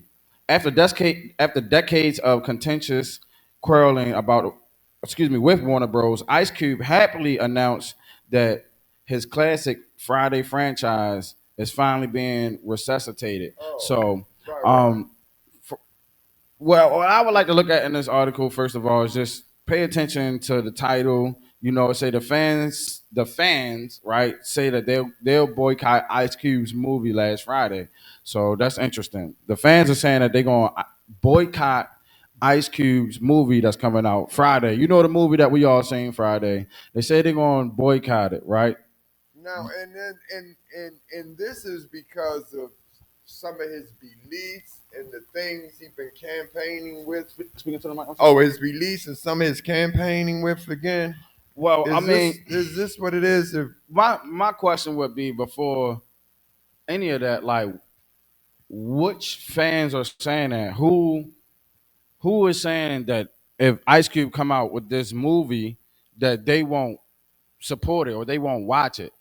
after decades of contentious quarreling with Warner Bros., Ice Cube happily announced that his classic Friday franchise is finally being resuscitated. Well, what I would like to look at in this article, first of all, is just pay attention to the title. You know, say the fans, right, say that they'll boycott Ice Cube's movie last Friday. So that's interesting. The fans are saying that they're going to boycott Ice Cube's movie that's coming out Friday. You know, the movie that we all seen Friday. They say they're going to boycott it, right? Now, and this is because of some of his beliefs and the things he's been campaigning with. Speaking to the mic. His beliefs and some of his campaigning with again. Well, is this what it is? My question would be, before any of that, like, which fans are saying that? Who is saying that if Ice Cube come out with this movie, that they won't support it or they won't watch it?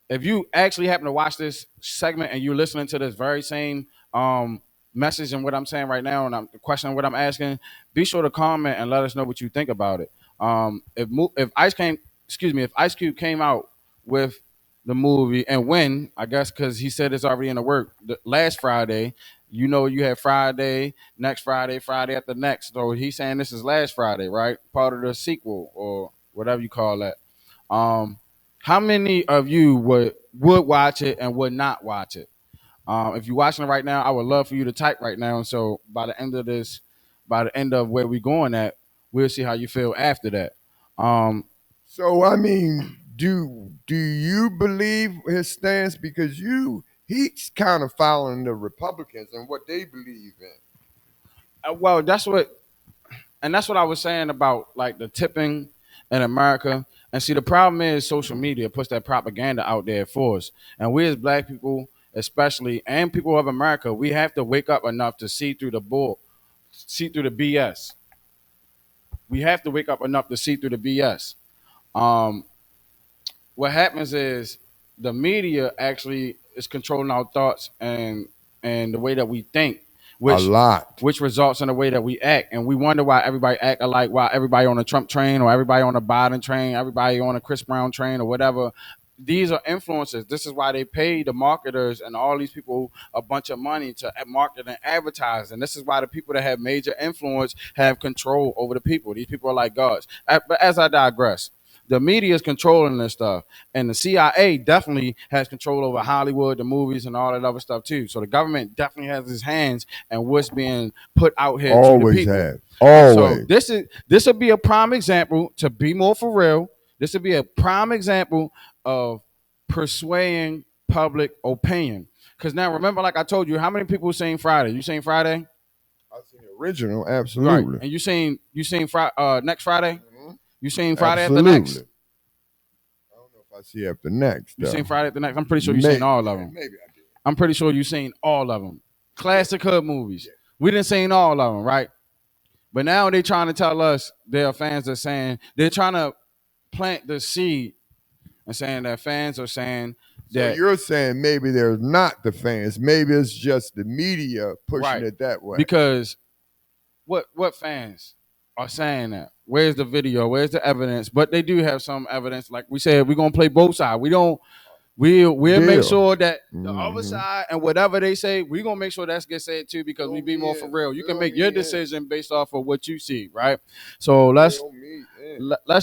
If you actually happen to watch this segment and you're listening to this very same message and what I'm saying right now, and I'm questioning what I'm asking, be sure to comment and let us know what you think about it. If Ice Cube came out with the movie, and when, I guess, because he said it's already in the work, last Friday, you know, you had Friday, next Friday, Friday after next. So he's saying this is last Friday, right? Part of the sequel or whatever you call that. How many of you would watch it and would not watch it? If you're watching it right now, I would love for you to type right now. So by the end of where we're going at, we'll see how you feel after that. So I mean, do you believe his stance? Because he's kind of following the Republicans and what they believe in. Well, that's what I was saying about, like, the tipping in America. And see, the problem is social media puts that propaganda out there for us. And we as black people, especially, and people of America, we have to wake up enough to see through the BS. We have to wake up enough to see through the BS. What happens is the media actually is controlling our thoughts and the way that we think, which results in the way that we act. And we wonder why everybody act alike, why everybody on a Trump train or everybody on a Biden train, everybody on a Chris Brown train or whatever. these are influencers. This is why they pay the marketers and all these people a bunch of money to market and advertise. And this is why the people that have major influence have control over the people. These people are like gods. But as I digress, the media is controlling this stuff, and the CIA definitely has control over Hollywood, the movies, and all that other stuff too. So the government definitely has its hands in what's being put out here to the Always people. have. And so Always. this would be a prime example to be more for real. This would be a prime example of persuading public opinion. Because now remember, like I told you, how many people seen Friday? You seen Friday? I seen the original, Right. absolutely. And you seen next Friday? Mhm. You seen Friday after Absolutely. next? I don't know if I see after next. You though. seen Friday after next? I'm pretty sure you seen all of them. Maybe I did. I'm pretty sure you seen all of them. Classic hood movies. We didn't seen all of them, right? But now they trying to tell us their fans are saying they're trying to plant the seed and saying that fans are saying So that you're saying maybe there's not the fans. Maybe it's just the media pushing Right. it that way. because what fans are saying that? Where's the video? Where's the evidence? But they do have some evidence. Like we said, we're gonna play both sides. We'll make Deal. sure that the other Mhm. side and whatever they say, we're gonna make sure that's get said too, because we be more for real. You can make your decision based off of what you see, right? So let's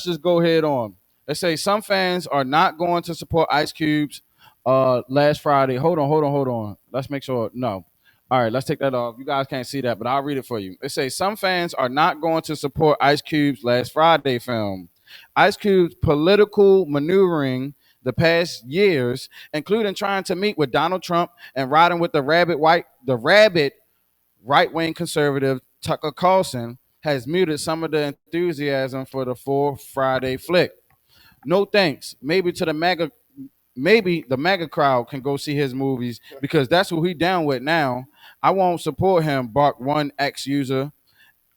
just go ahead on. Let's say some fans are not going to support Ice Cube's last Friday. Hold on. Let's make sure. No. All right, let's take that off. You guys can't see that, but I'll read it for you. It says some fans are not going to support Ice Cube's last Friday film. Ice Cube's political maneuvering the past years, including trying to meet with Donald Trump and riding with the rabid right-wing conservative Tucker Carlson, has muted some of the enthusiasm for the fourth Friday flick. No thanks. Maybe the MAGA crowd can go see his movies because that's who he down with now. I won't support him, barked one ex user.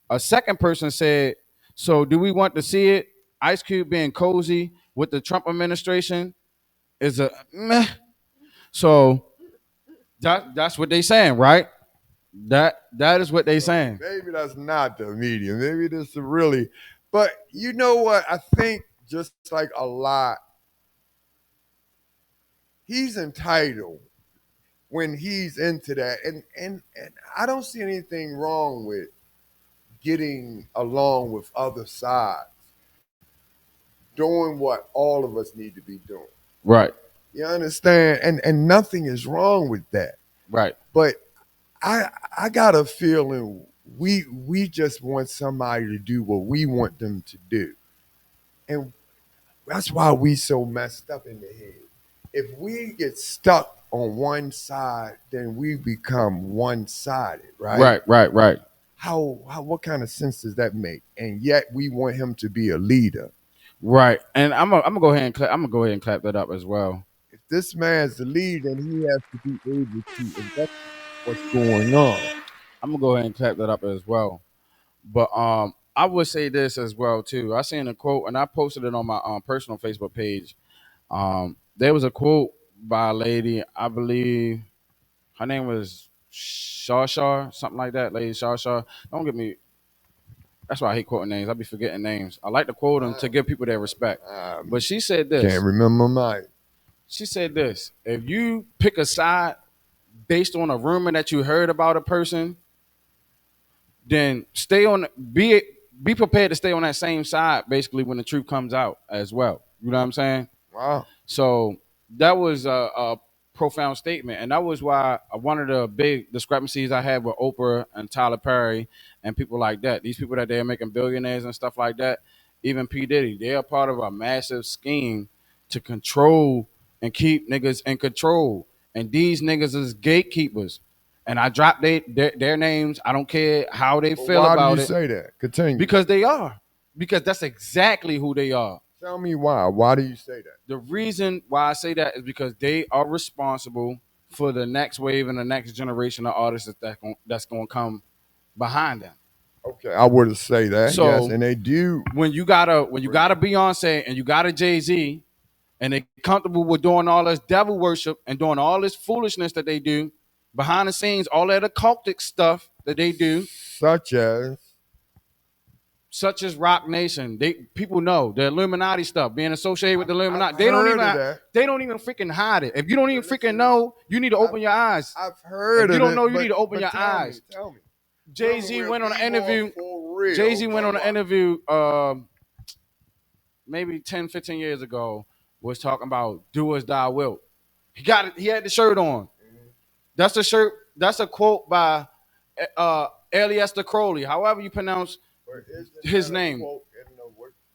A second person said, so do we want to see it? Ice Cube being cozy with the Trump administration is a meh. So that's what they saying, right? That is what they saying. Maybe that's not the media. Maybe this is really. But you know what? I think just like a lot, he's entitled when he's into that, and I don't see anything wrong with getting along with other sides, doing what all of us need to be doing. Right, You understand? And nothing is wrong with that. right, But I got a feeling we just want somebody to do what we want them to do. And that's why we so messed up in the head. If we get stuck on one side, then we become one-sided, right? right. How what kind of sense does that make? And yet we want him to be a leader. Right, and I'm gonna go ahead and clap that up as well. If this man's the leader, then he has to be able to investigate what's going on. I'm gonna go ahead and clap that up as well. But I would say this as well too. I seen a quote and I posted it on my personal Facebook page. There was a quote by a lady, I believe her name was Shaw, something like that. Lady Shaw. Don't get me. That's why I hate quoting names. I be forgetting names. I like to quote them to give people their respect. But she said this. Can't remember mine. She said this: if you pick a side based on a rumor that you heard about a person, then be prepared to stay on that same side basically when the truth comes out as well. You know what I'm saying? Wow. So that was a profound statement, and that was why one of the big discrepancies I had with Oprah and Tyler Perry and people like that. These people that they're making billionaires and stuff like that, even P Diddy, they are part of a massive scheme to control and keep niggas in control. And these niggas is gatekeepers. And I dropped their names. I don't care how they feel Why about do you it. say that? Continue. Because they are. Because that's exactly who they are. Tell me why. Why do you say that? The reason why I say that is because they are responsible for the next wave and the next generation of artists that's going to come behind them. Okay, I would say that. So, yes, and they do. When you got a Beyonce and you got a Jay-Z and they comfortable with doing all this devil worship and doing all this foolishness that they do behind the scenes, all that occultic stuff that they do, Such as such as Rock Nation. People know the Illuminati stuff, being associated with the Illuminati. I've They don't heard even of that. they don't even freaking hide it. If you don't even freaking know, you need to open your eyes. I've heard If you of don't it, know, you but- need to open but your tell eyes. Me, tell me. Jay-Z went on an interview. BMore4Real. Jay-Z went on an interview maybe 10, 15 years ago, was talking about do as thou wilt. He had the shirt on. Mhm. That's a shirt. That's a quote by Aleister Crowley, however you pronounce his name.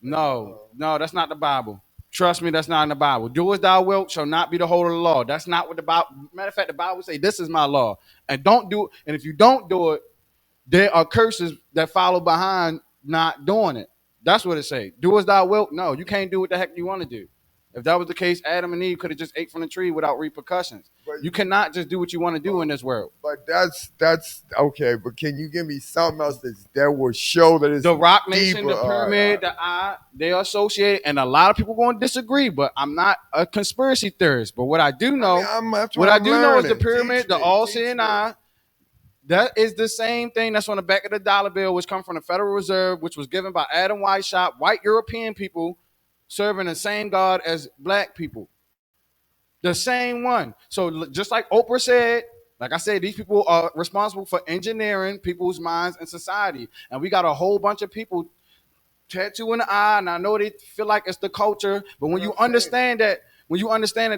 No, that's not the Bible. Trust me, that's not in the Bible. Do as thou wilt shall not be the whole of the law. That's not what the Bible. Matter of fact, the Bible say this is my law, and don't do it. And if you don't do it, there are curses that follow behind not doing it. That's what it say. Do as thou wilt. No, you can't do what the heck you want to do. If that was the case, Adam and Eve could have just ate from the tree without repercussions. But you cannot just do what you want to do in this world. But that's okay. But can you give me something else that will show that it's the Rock Nation, deeper, the pyramid, the eye, they are associated, and a lot of people going to disagree. But I'm not a conspiracy theorist. But what I do know, know is the pyramid, the all-seeing eye. That is the same thing that's on the back of the dollar bill, which come from the Federal Reserve, which was given by Adam Weishaupt, white European people serving the same God as black people. The same one. So just like Oprah said, like I said, these people are responsible for engineering people's minds and society. And we got a whole bunch of people tattoo in the eye, and I know they feel like it's the culture, but when you understand that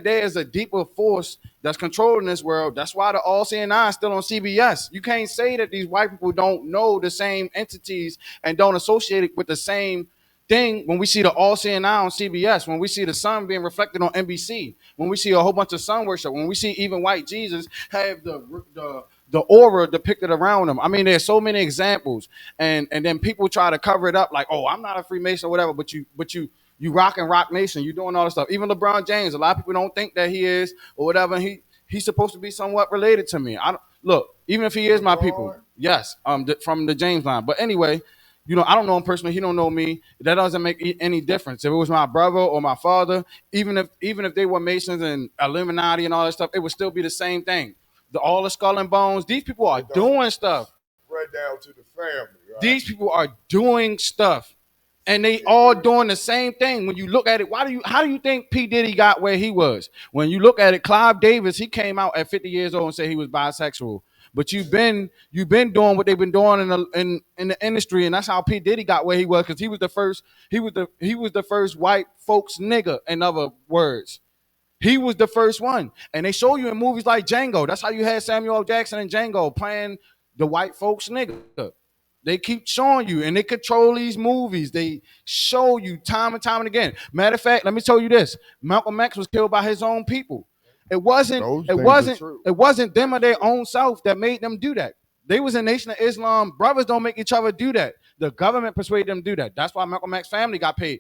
there is a deeper force that's controlling this world, that's why the all-seeing eye is still on CBS. You can't say that these white people don't know the same entities and don't associate it with the same thing when we see the all-seeing eye on CBS, when we see the sun being reflected on NBC, when we see a whole bunch of sun worship, when we see even white Jesus have the aura depicted around them. I mean, there's so many examples, and then people try to cover it up like, oh, I'm not a Freemason or whatever, but you rocking Rock Nation, you doing all this stuff. Even LeBron James, a lot of people don't think that he is or whatever. He's supposed to be somewhat related to me. Look, even if he is my people, yes, from the James line. But anyway, I don't know him personally. He don't know me. That doesn't make any difference. If it was my brother or my father, even if they were Masons and Illuminati and all that stuff, it would still be the same thing. All the skull and bones. These people are doing stuff. Right down to the family. Right? These people are doing stuff, and they all doing the same thing. When you look at it, how do you think P. Diddy got where he was? When you look at it, Clive Davis, he came out at 50 years old and said he was bisexual. But you've been doing what they've been doing in the industry, and that's how P. Diddy got where he was, because he was the first white folks nigga. In other words, he was the first one, and they show you in movies like Django. That's how you had Samuel L. Jackson and Django playing the white folks nigga. They keep showing you, and they control these movies. They show you time and time and again. Matter of fact, let me tell you this: Malcolm X was killed by his own people. It wasn't them or their own self that made them do that. They was a Nation of Islam. Brothers don't make each other do that. The government persuaded them to do that. That's why Malcolm X's family got paid.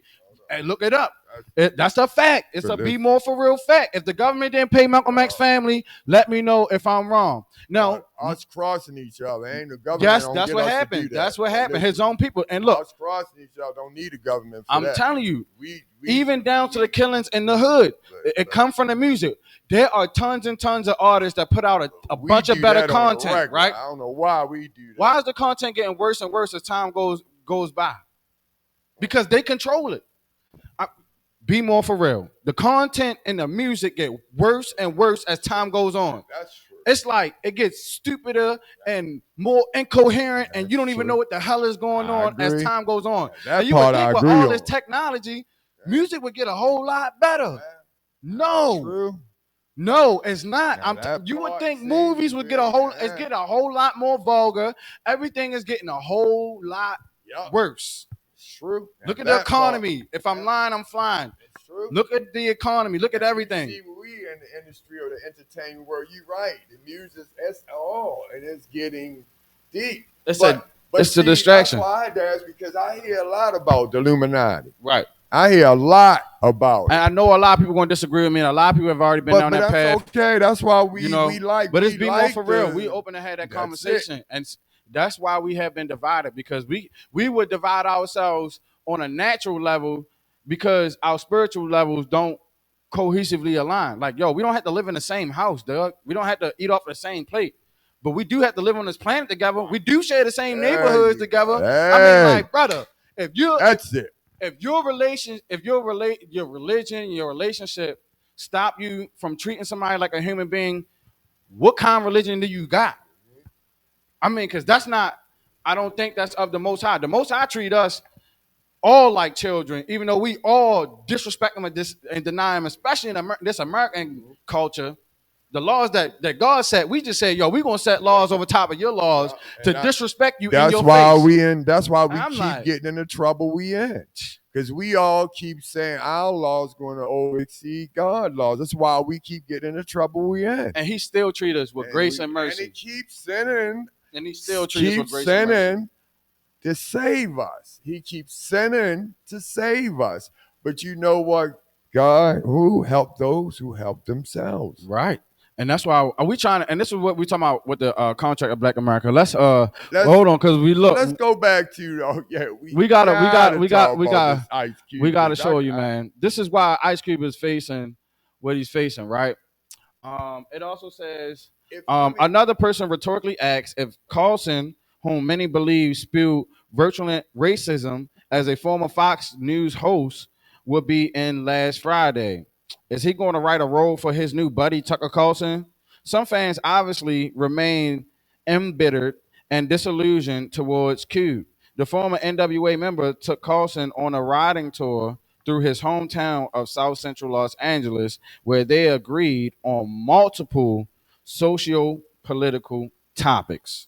Hey, look it up. That's a fact. It's a BMore4Real fact. If the government didn't pay Malcolm X's family, let me know if I'm wrong. No, us crossing each other ain't the government. Yes, that's what happened. That's what happened. His own people. And look, us crossing each other don't need a government. I'm telling you, even down to the killings in the hood, it come from the music. There are tons and tons of artists that put out a bunch of better content, right? I don't know why we do that. Why is the content getting worse and worse as time goes by? Because they control it. BMore4Real. The content and the music get worse and worse as time goes on. That's true. It's like it gets stupider and more incoherent, and you don't even know what the hell is going on as time goes on. And you would think with all this technology, music would get a whole lot better. No, it's not. You would think movies would get a whole lot more vulgar. Everything is getting a whole lot worse. True. Look at the economy. If I'm lying, I'm flying. It's true. Look at the economy. Look at everything. See, we in the industry or the entertainment world, you're right. The music, and it's getting deep. It's a distraction. That's why I ask, because I hear a lot about the Illuminati. Right. I hear a lot about it. And I know a lot of people going to disagree with me, and a lot of people have already been down that path. Okay, that's why we like. But it's BMore4Real. We open to have that conversation, and that's why we have been divided, because we would divide ourselves on a natural level because our spiritual levels don't cohesively align. Like, we don't have to live in the same house, Doug. We don't have to eat off the same plate. But we do have to live on this planet together. We do share the same neighborhoods together. I mean, like, brother, That's it. If your religion, your relationship stop you from treating somebody like a human being, what kind of religion do you got? I mean, because that's not. I don't think that's of the Most High. The Most High treat us all like children, even though we all disrespect them and deny them, especially in this American culture. The laws that God set, we just say, yo, we're gonna set laws over top of your laws to disrespect you in your face. That's why we I'm keep like, getting in the trouble we in. Because we all keep saying our laws going to exceed God's laws. That's why we keep getting in the trouble we in. And he still treat us with grace and mercy. And he keeps sending. And he still treats us with grace and mercy. To save us. He keeps sending to save us. But you know what? God, who helped those who help themselves. Right. And that's why are we trying to, and this is what we're talking about with the contract of Black America. Let's hold on, because we look. Let's go back to we gotta show you, man. This is why Ice Cube is facing what he's facing, right? It also says another person rhetorically asks if Carlson, whom many believe spewed virulent racism as a former Fox News host, would be in last Friday. Is he going to write a role for his new buddy, Tucker Carlson? Some fans obviously remain embittered and disillusioned towards Cube. The former NWA member took Carlson on a riding tour through his hometown of South Central Los Angeles, where they agreed on multiple socio-political topics.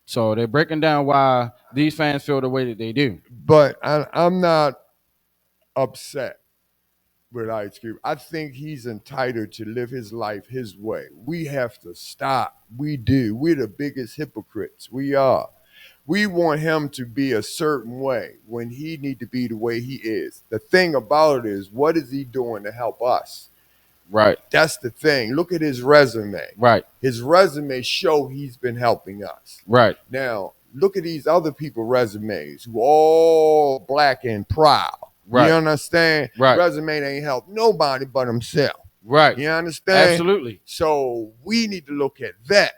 So they're breaking down why these fans feel the way that they do. But I'm not upset with Ice Cube. I think he's entitled to live his life his way. We have to stop. We do. We're the biggest hypocrites. We are. We want him to be a certain way when he need to be the way he is. The thing about it is, what is he doing to help us? Right. That's the thing. Look at his resume. Right. His resume show he's been helping us. Right. Now, look at these other people's resumes who are all black and proud. Right. You understand? Right. Resume ain't helped nobody but himself. Right. You understand? Absolutely. So we need to look at that.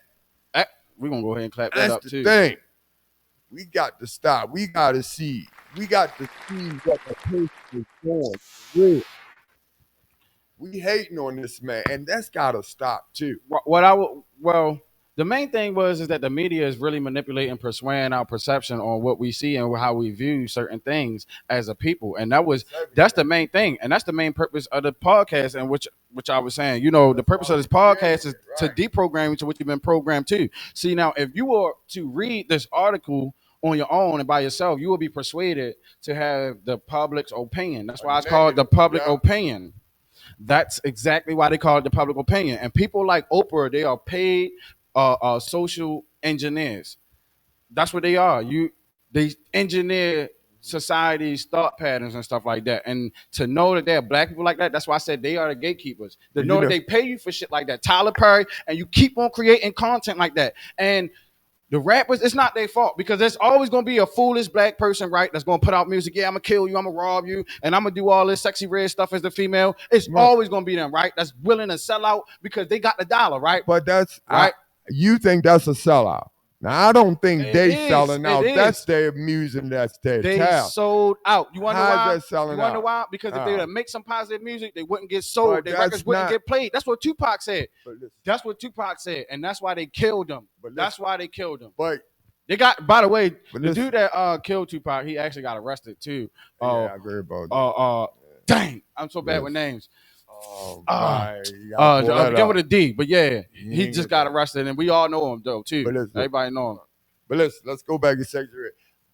We're going to go ahead and clap That's that up, the too. thing. We got to stop. We got to see. We got to see what the person is doing. Really. We hating on this man, and that's got to stop, too. The main thing is that the media is really manipulating, persuading our perception on what we see and how we view certain things as a people, and that's the main thing, and that's the main purpose of the podcast, and which I was saying. You know, the purpose of this podcast is to deprogram you to what you've been programmed to. See, now if you were to read this article on your own and by yourself, you will be persuaded to have the public's opinion. That's why it's called the public opinion. That's exactly why they call it the public opinion. And people like Oprah, they are paid social engineers. That's what they are. They engineer society's thought patterns and stuff like that. And to know that there are black people like that, that's why I said they are the gatekeepers. To know that they pay you for shit like that, Tyler Perry, and you keep on creating content like that. And the rappers, it's not their fault, because there's always going to be a foolish black person, right, that's going to put out music. Yeah, I'm going to kill you, I'm going to rob you, and I'm going to do all this sexy red stuff as the female. It's always going to be them, right, that's willing to sell out because they got the dollar, right? But that's right. You think that's a sellout. Now, I don't think they selling out. That's their music. That's their talent. They sold out. You want to know why? Is that selling out? Why? Because if they were to make some positive music, they wouldn't get sold. Their records wouldn't get played. That's what Tupac said. That's what Tupac said. And that's why they killed him. That's why they killed him. But they got, by the way, the dude that killed Tupac, he actually got arrested too. Yeah, I agree about that. Dang, I'm so bad with names. I begin with a D, but yeah, he just got arrested, and we all know him though too. Everybody know him. But let's go back and say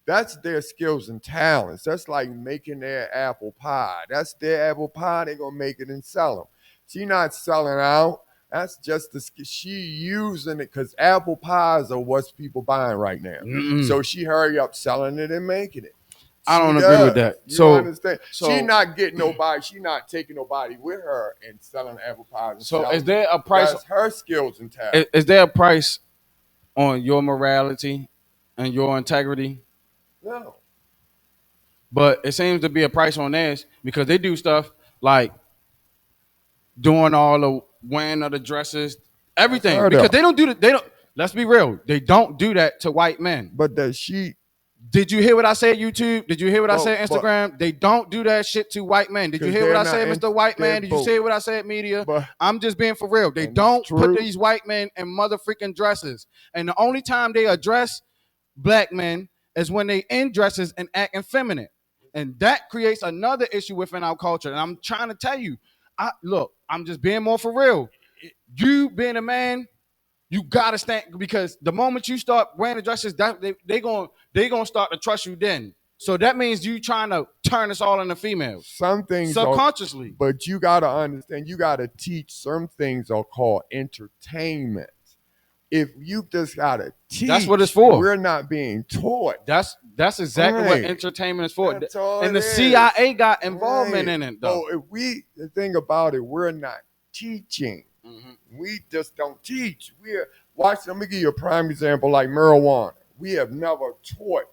that's their skills and talents. That's like making their apple pie. That's their apple pie. They're gonna make it and sell them. She's not selling out. That's just she using it because apple pies are what's people buying right now. Mm-mm. So she hurry up selling it and making it. I don't agree with that. You understand? She's not getting nobody. She's not taking nobody with her and selling apple pies. So is there a price? That's her skills and talent. Is there a price on your morality and your integrity? No. But it seems to be a price on theirs because they do stuff like doing all the wearing of the dresses, everything. Because they don't do that. They don't. Let's be real. They don't do that to white men. But Did you hear what I said, YouTube? Did you hear what I said, but Instagram? They don't do that shit to white men. Did you because hear what they're I not said, in, Mr. White they're Man? Did you both. say what I said, media? But I'm just being for real. They and it's don't put true. these white men in mother freaking dresses. And the only time they address black men is when they in dresses and acting feminine. And that creates another issue within our culture. And I'm trying to tell you, look, I'm just being more for real. You being a man, you gotta stand because the moment you start wearing the dresses, that they gonna start to trust you then. So that means you trying to turn us all into females Some things are, subconsciously. but you got to understand, you got to teach. Some things are called entertainment. If you just got to teach, That's what it's for. we're not being taught. That's exactly what Right. entertainment is for. That's all And it the is. CIA got involvement Right. in it though. So if the thing about it, we're not teaching. Mm-hmm. We just don't teach. Let me give you a prime example like marijuana. We have never taught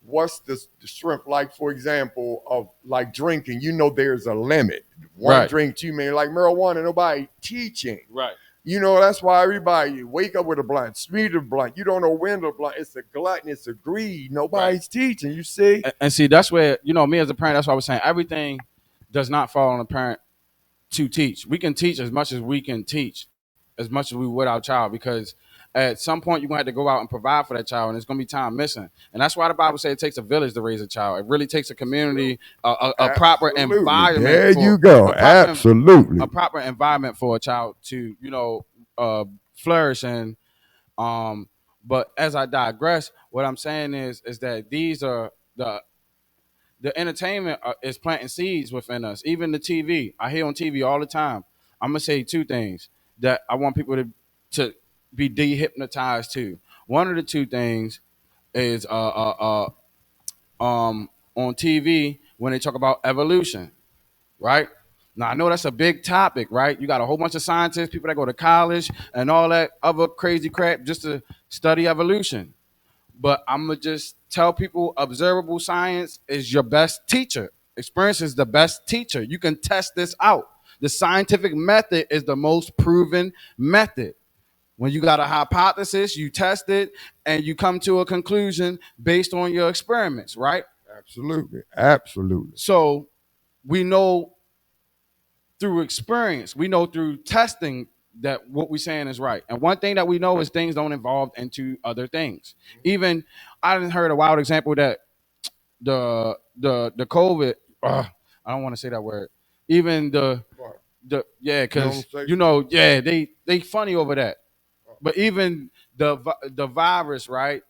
what's the strength, like for example, of like drinking. You know, there's a limit. One Right. drink, too many. Like marijuana, nobody teaching. Right. You know, that's why everybody wake up with a blunt, speed a blunt. You don't know when the blunt. It's a glutton. It's a greed. Nobody's teaching. You see? And see, that's where, me as a parent, that's why I was saying everything does not fall on the parent to teach. We can teach as much as we can teach, as much as we would our child, because at some point you're gonna have to go out and provide for that child, and it's gonna be time missing. And that's why the Bible says it takes a village to raise a child. It really takes a community, a proper environment. There you go. Absolutely. A proper environment for a child to, flourish in. But as I digress, what I'm saying is that these are the entertainment is planting seeds within us. Even the TV, I hear on TV all the time. I'm gonna say two things that I want people to be dehypnotized to. One of the two things is on TV when they talk about evolution, right? Now I know that's a big topic, right? You got a whole bunch of scientists, people that go to college and all that other crazy crap just to study evolution. But I'm gonna just tell people observable science is your best teacher. Experience is the best teacher. You can test this out. The scientific method is the most proven method. When you got a hypothesis, you test it and you come to a conclusion based on your experiments, right? Absolutely. Absolutely. So we know through experience, we know through testing that what we're saying is right. And one thing that we know is things don't evolve into other things. Even I didn't heard a wild example that the COVID. I don't want to say that word. Even because they funny over that. But even the virus, right?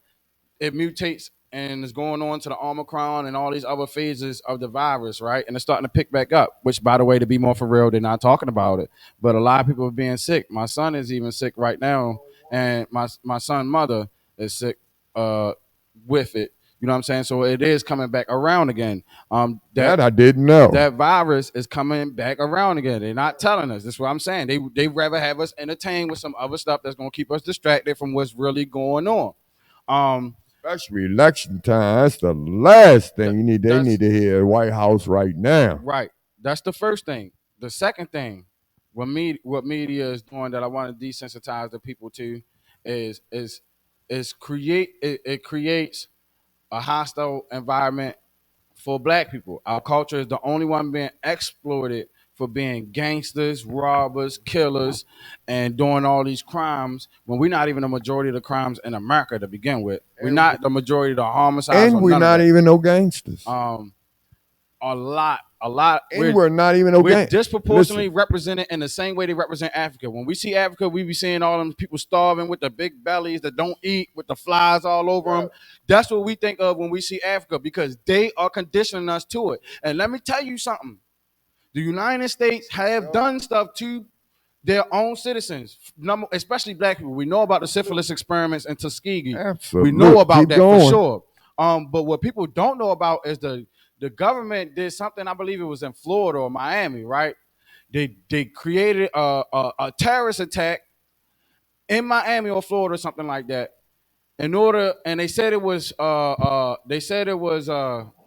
It mutates and is going on to the Omicron and all these other phases of the virus, right? And it's starting to pick back up, which, by the way, to be more for real, they're not talking about it. But a lot of people are being sick. My son is even sick right now, and my son's mother is sick with it. You know what I'm saying? So it is coming back around again. That I didn't know. That virus is coming back around again. They're not telling us. That's what I'm saying. They rather have us entertained with some other stuff that's going to keep us distracted from what's really going on. Especially election time. That's the last thing you need. They need to hear at the White House right now. Right. That's the first thing. The second thing, what media is doing that I want to desensitize the people to is it creates a hostile environment for black people. Our culture is the only one being exploited for being gangsters, robbers, killers, and doing all these crimes when we're not even the majority of the crimes in America to begin with. We're not the majority of the homicides. And we're not even no gangsters. A lot. And we're not even no gangsters. We're disproportionately represented in the same way they represent Africa. When we see Africa, we be seeing all them people starving with the big bellies that don't eat, with the flies all over them. That's what we think of when we see Africa because they are conditioning us to it. And let me tell you something. The United States have done stuff to their own citizens, especially black people. We know about the syphilis experiments in Tuskegee. Absolutely. We know about that for sure. But what people don't know about is the government did something. I believe it was in Florida or Miami, right? They created a terrorist attack in Miami or Florida, something like that. And they said it was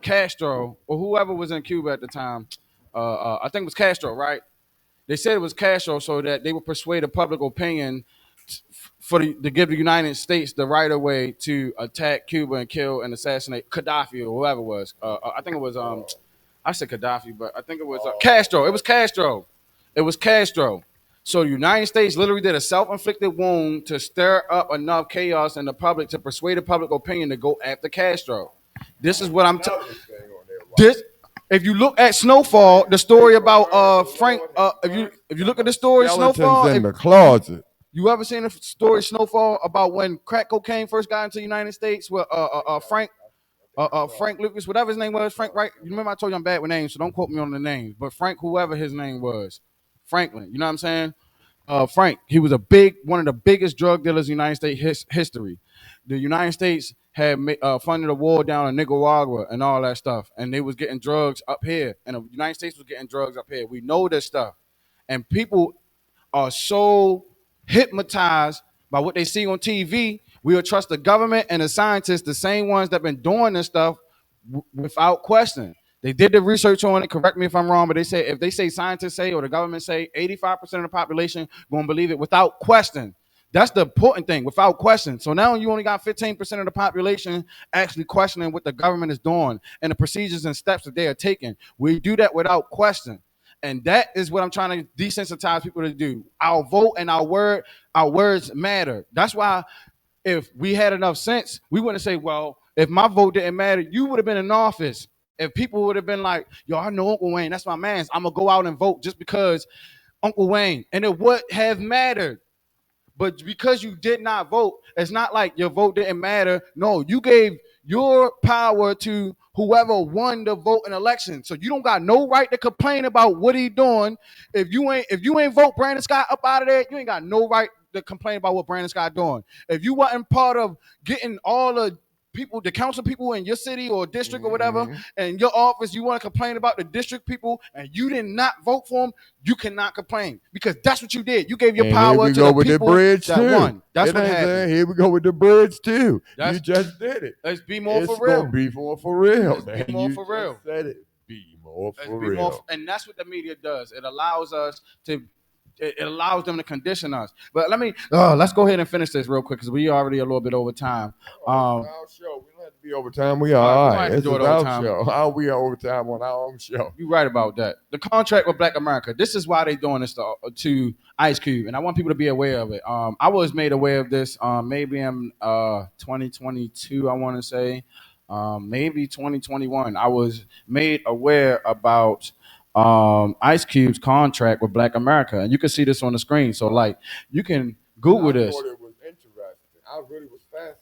Castro or whoever was in Cuba at the time. I think it was Castro, right? They said it was Castro so that they would persuade the public opinion to give the United States the right of way to attack Cuba and kill and assassinate Gaddafi or whoever it was. I think it was I said Gaddafi, but I think it was Castro. It was Castro. It was Castro. So the United States literally did a self-inflicted wound to stir up enough chaos in the public to persuade the public opinion to go after Castro. This is what I'm telling. This, if you look at Snowfall, the story about Frank. If you look at the story Snowfall, in the closet. You ever seen the story Snowfall about when crack cocaine first got into the United States? Where Frank Lucas, whatever his name was, Frank, right? You remember I told you I'm bad with names, so don't quote me on the names. But Frank, whoever his name was, Franklin, you know what I'm saying? Frank, he was one of the biggest drug dealers in United States history. The United States had funded a war down in Nicaragua and all that stuff, and they was getting drugs up here, and the United States was getting drugs up here. We know this stuff, and people are so hypnotized by what they see on TV. We will trust the government and the scientists, the same ones that have been doing this stuff without question. They did the research on it. Correct me if I'm wrong, but they say if they say scientists say or the government say 85% of the population going to believe it without question. That's the important thing, without question. So now you only got 15% of the population actually questioning what the government is doing and the procedures and steps that they are taking. We do that without question. And that is what I'm trying to desensitize people to do. Our vote and our words matter. That's why if we had enough sense, we wouldn't say, well, if my vote didn't matter, you would have been in office. If people would have been like, yo, I know Uncle Wayne, that's my man. I'm going to go out and vote just because Uncle Wayne. And it would have mattered. But because you did not vote, it's not like your vote didn't matter. No, you gave your power to whoever won the vote in election. So you don't got no right to complain about what he doing. If you ain't vote Brandon Scott up out of there, you ain't got no right to complain about what Brandon Scott doing. If you wasn't part of getting all the people, the council people in your city or district or whatever, and your office, you want to complain about the district people, and you did not vote for them, you cannot complain because that's what you did. You gave your power to the people that won. That's what happened. Here we go with the bridge too. You just did it. Let's be more for real. Be more for real. Be more for real. Said it. Be more for real. And that's what the media does. It allows us to. It allows them to condition us. But let's go ahead and finish this real quick because we already a little bit over time. Our show. We don't have to be over time. We are all right. It's our show. How we are over time on our own show. You're right about that. The contract with Black America. This is why they're doing this to Ice Cube, and I want people to be aware of it. I was made aware of this maybe in 2022. I want to say maybe 2021. I was made aware about Ice Cube's contract with Black America, and you can see this on the screen. So you can Google this. I thought it was interesting. I really was fascinated.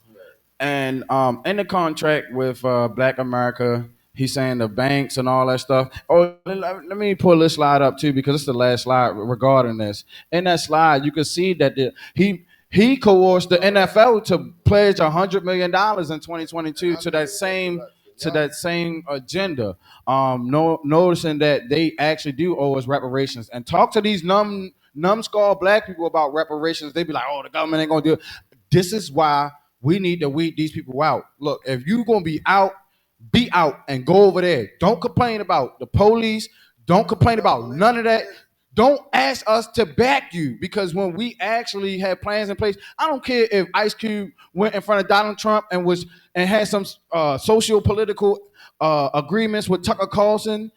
And in the contract with Black America, he's saying the banks and all that stuff. Oh, let me pull this slide up too because it's the last slide regarding this. In that slide, you can see that he coerced the NFL to pledge $100 million in 2022 to that same agenda. Noticing that they actually do owe us reparations, and talk to these numbskull Black people about reparations. They be like, "Oh, the government ain't gonna do it." This is why we need to weed these people out. Look, if you gonna be out and go over there. Don't complain about the police. Don't complain about none of that. Don't ask us to back you because when we actually had plans in place, I don't care if Ice Cube went in front of Donald Trump and had some socio-political agreements with Tucker Carlson.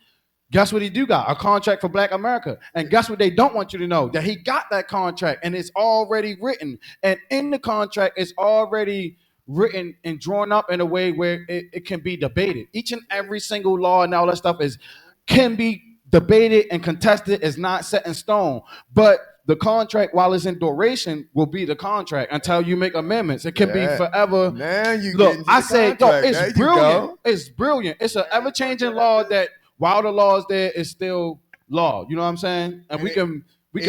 Guess what he do got? A contract for Black America. And guess what they don't want you to know? That he got that contract and it's already written. And in the contract, it's already written and drawn up in a way where it can be debated. Each and every single law and all that stuff can be debated and contested, is not set in stone. But the contract, while it's in duration, will be the contract until you make amendments. It can be forever. Now you look, I say, it's brilliant. It's brilliant. It's an ever-changing law that while the law is there, it's still law. You know what I'm saying? And we can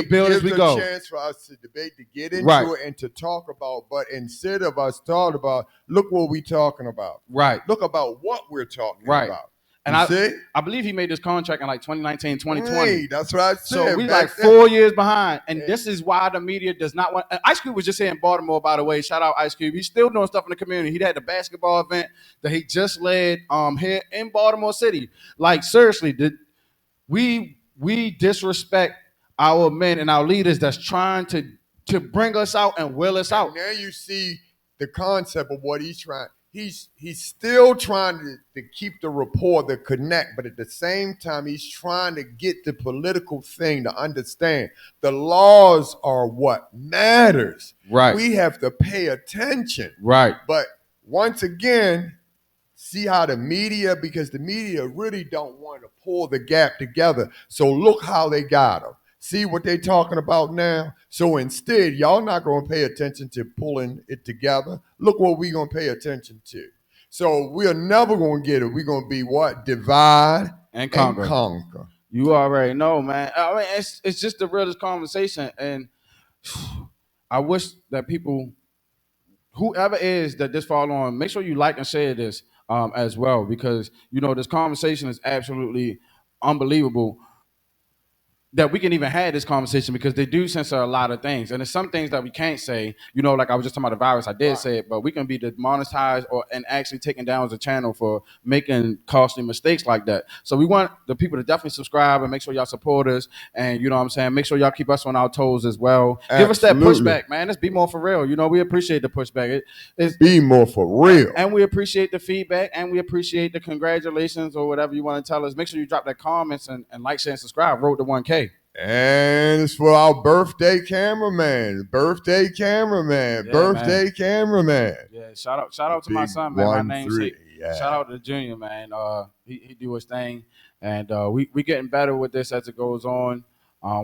build as we go. It's a chance for us to debate, to get into it, and to talk about. But instead of us talking about, look what we're talking about. Right. Look about what we're talking about. And I believe he made this contract in 2019, 2020. Hey, that's what I said. So we 4 years behind. And this is why the media does not want. Ice Cube was just here in Baltimore, by the way. Shout out Ice Cube. He's still doing stuff in the community. He had the basketball event that he just led here in Baltimore City. Seriously, we disrespect our men and our leaders that's trying to to bring us out and will us out. Now you see the concept of what he's trying. He's still trying to keep the rapport, the connect, but at the same time, he's trying to get the political thing to understand the laws are what matters. Right. We have to pay attention. Right. But once again, see how the media, because the media really don't want to pull the gap together. So look how they got them. See what they're talking about now? So instead, y'all not going to pay attention to pulling it together. Look what we're going to pay attention to. So we're never going to get it. We're going to be what? Divide and conquer. You already know, man. I mean, it's just the realest conversation. And I wish that people, whoever is that this fall on, make sure you like and share this as well, because, you know, this conversation is absolutely unbelievable that we can even have this conversation, because they do censor a lot of things. And there's some things that we can't say, you know, like I was just talking about the virus. I did say it, but we can be demonetized and actually taken down as a channel for making costly mistakes like that. So we want the people to definitely subscribe and make sure y'all support us. And, you know what I'm saying, make sure y'all keep us on our toes as well. Absolutely. Give us that pushback, man. Let's be more for real. You know, we appreciate the pushback. It's be more for real. And we appreciate the feedback, and we appreciate the congratulations or whatever you want to tell us. Make sure you drop that comments and like, share, and subscribe. Road to 1K. And it's for our birthday cameraman. Yeah, shout out to my son, man. My namesake. Yeah. Shout out to Junior, man. He do his thing, and we getting better with this as it goes on.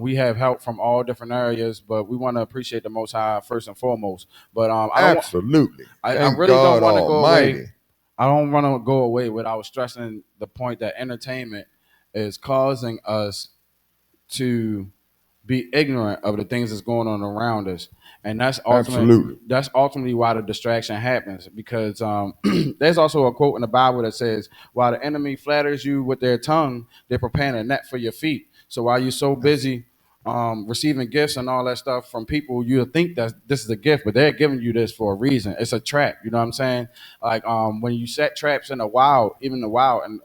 We have help from all different areas, but we want to appreciate the Most High first and foremost. But absolutely, I really don't want to go away. I don't want to go away without stressing the point that entertainment is causing us to be ignorant of the things that's going on around us, and that's ultimately why the distraction happens. Because there's also a quote in the Bible that says, "While the enemy flatters you with their tongue, they're preparing a net for your feet." So while you're so busy receiving gifts and all that stuff from people, you think that this is a gift, but they're giving you this for a reason. It's a trap. You know what I'm saying? Like when you set traps in the wild, even the wild, and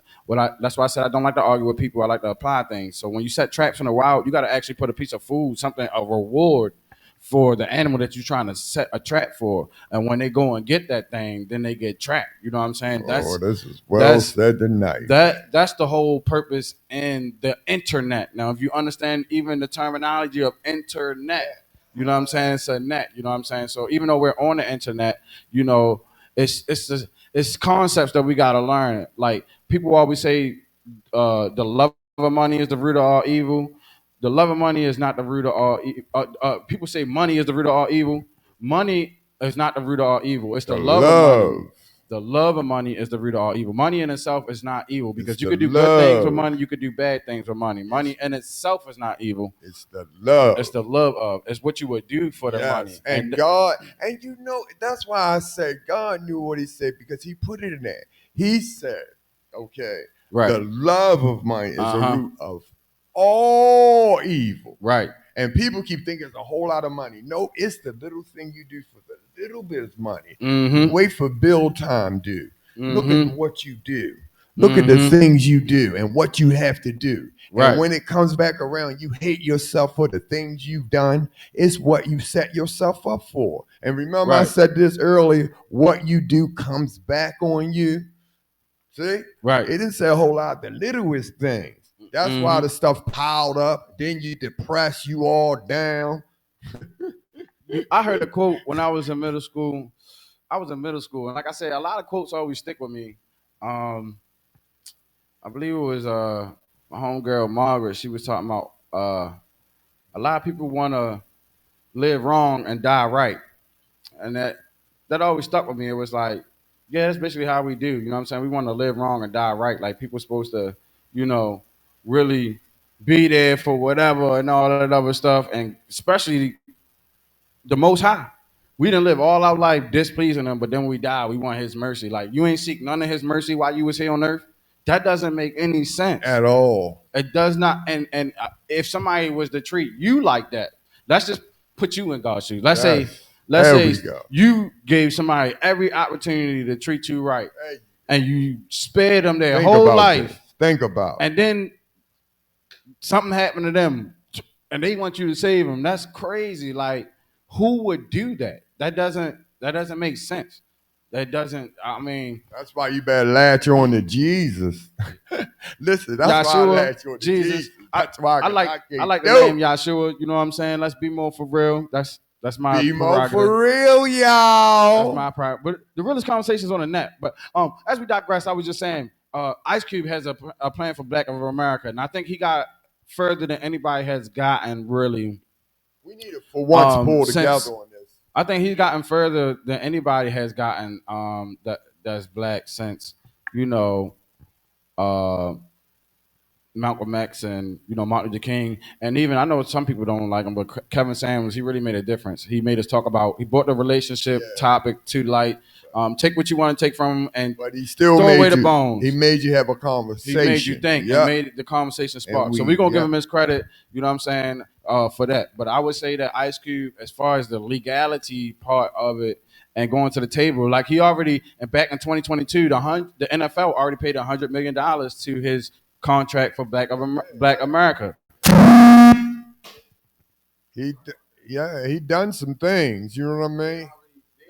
that's why I said I don't like to argue with people. I like to apply things. So when you set traps in the wild, you got to actually put a piece of food, something, a reward for the animal that you're trying to set a trap for. And when they go and get that thing, then they get trapped. You know what I'm saying? This is well said tonight. That's the whole purpose in the internet. Now, if you understand even the terminology of internet, you know what I'm saying? It's a net. You know what I'm saying? So even though we're on the internet, you know, it's concepts that we got to learn. Like, people always say the love of money is the root of all evil. The love of money is not the root of all evil. People say money is the root of all evil. Money is not the root of all evil. It's the love of money. The love of money is the root of all evil. Money in itself is not evil, because you could do good things with money. You could do bad things with money. Money in itself is not evil. It's the love. It's the love of. It's what you would do for the money. And God, and you know, that's why I say God knew what he said, because he put it in there. He said, okay, right, the love of money is the root of all evil. Right. And people keep thinking it's a whole lot of money. No, it's the little thing you do for the little bit of money. Wait for bill time due. Look at what you do. Look at the things you do and what you have to do. Right. And when it comes back around, you hate yourself for the things you've done. It's what you set yourself up for. And remember, I said this earlier, what you do comes back on you. See? Right. It didn't say a whole lot of the littlest things. That's why the stuff piled up. Then you depress you all down. I heard a quote when I was in middle school. And like I said, a lot of quotes always stick with me. I believe it was my homegirl Margaret. She was talking about a lot of people want to live wrong and die right, and that always stuck with me. It was like, yeah, that's basically how we do. You know what I'm saying? We want to live wrong and die right. Like, people supposed to, you know, really be there for whatever and all that other stuff, and especially the Most High. We didn't live all our life displeasing him, but then when we die, we want his mercy. Like, you ain't seek none of his mercy while you was here on earth. That doesn't make any sense at all. It does not. And if somebody was to treat you like that, let's just put you in God's shoes. Let's say you gave somebody every opportunity to treat you right, and you spared them their whole life. Think about it. And then something happened to them, and they want you to save them. That's crazy. Like, who would do that? That doesn't make sense. That doesn't. I mean, that's why you better latch on to Jesus. Listen, that's why I latch on to Jesus. That's why I like the name Yahshua. You know what I'm saying? Let's be more for real. That's my BMore for real, y'all. That's my pride. But the realest conversations on the net. But as we digress, I was just saying, Ice Cube has a plan for Black of America, and I think he got further than anybody has gotten. Really, we need to for once pull together on this. I think he's gotten further than anybody has gotten. That's Black since Malcolm X and Martin Luther King, and even I know some people don't like him, but Kevin Samuels, he really made a difference. He made us talk about. He brought the relationship topic to light. Take what you want to take from him, but he still throw away the bones. He made you have a conversation. He made you think. He made the conversation spark. So we're gonna give him his credit. You know what I'm saying for that. But I would say that Ice Cube, as far as the legality part of it and going to the table, like he already and back in 2022, the NFL already paid $100 million to his contract for Black America. He done some things. You know what I mean? They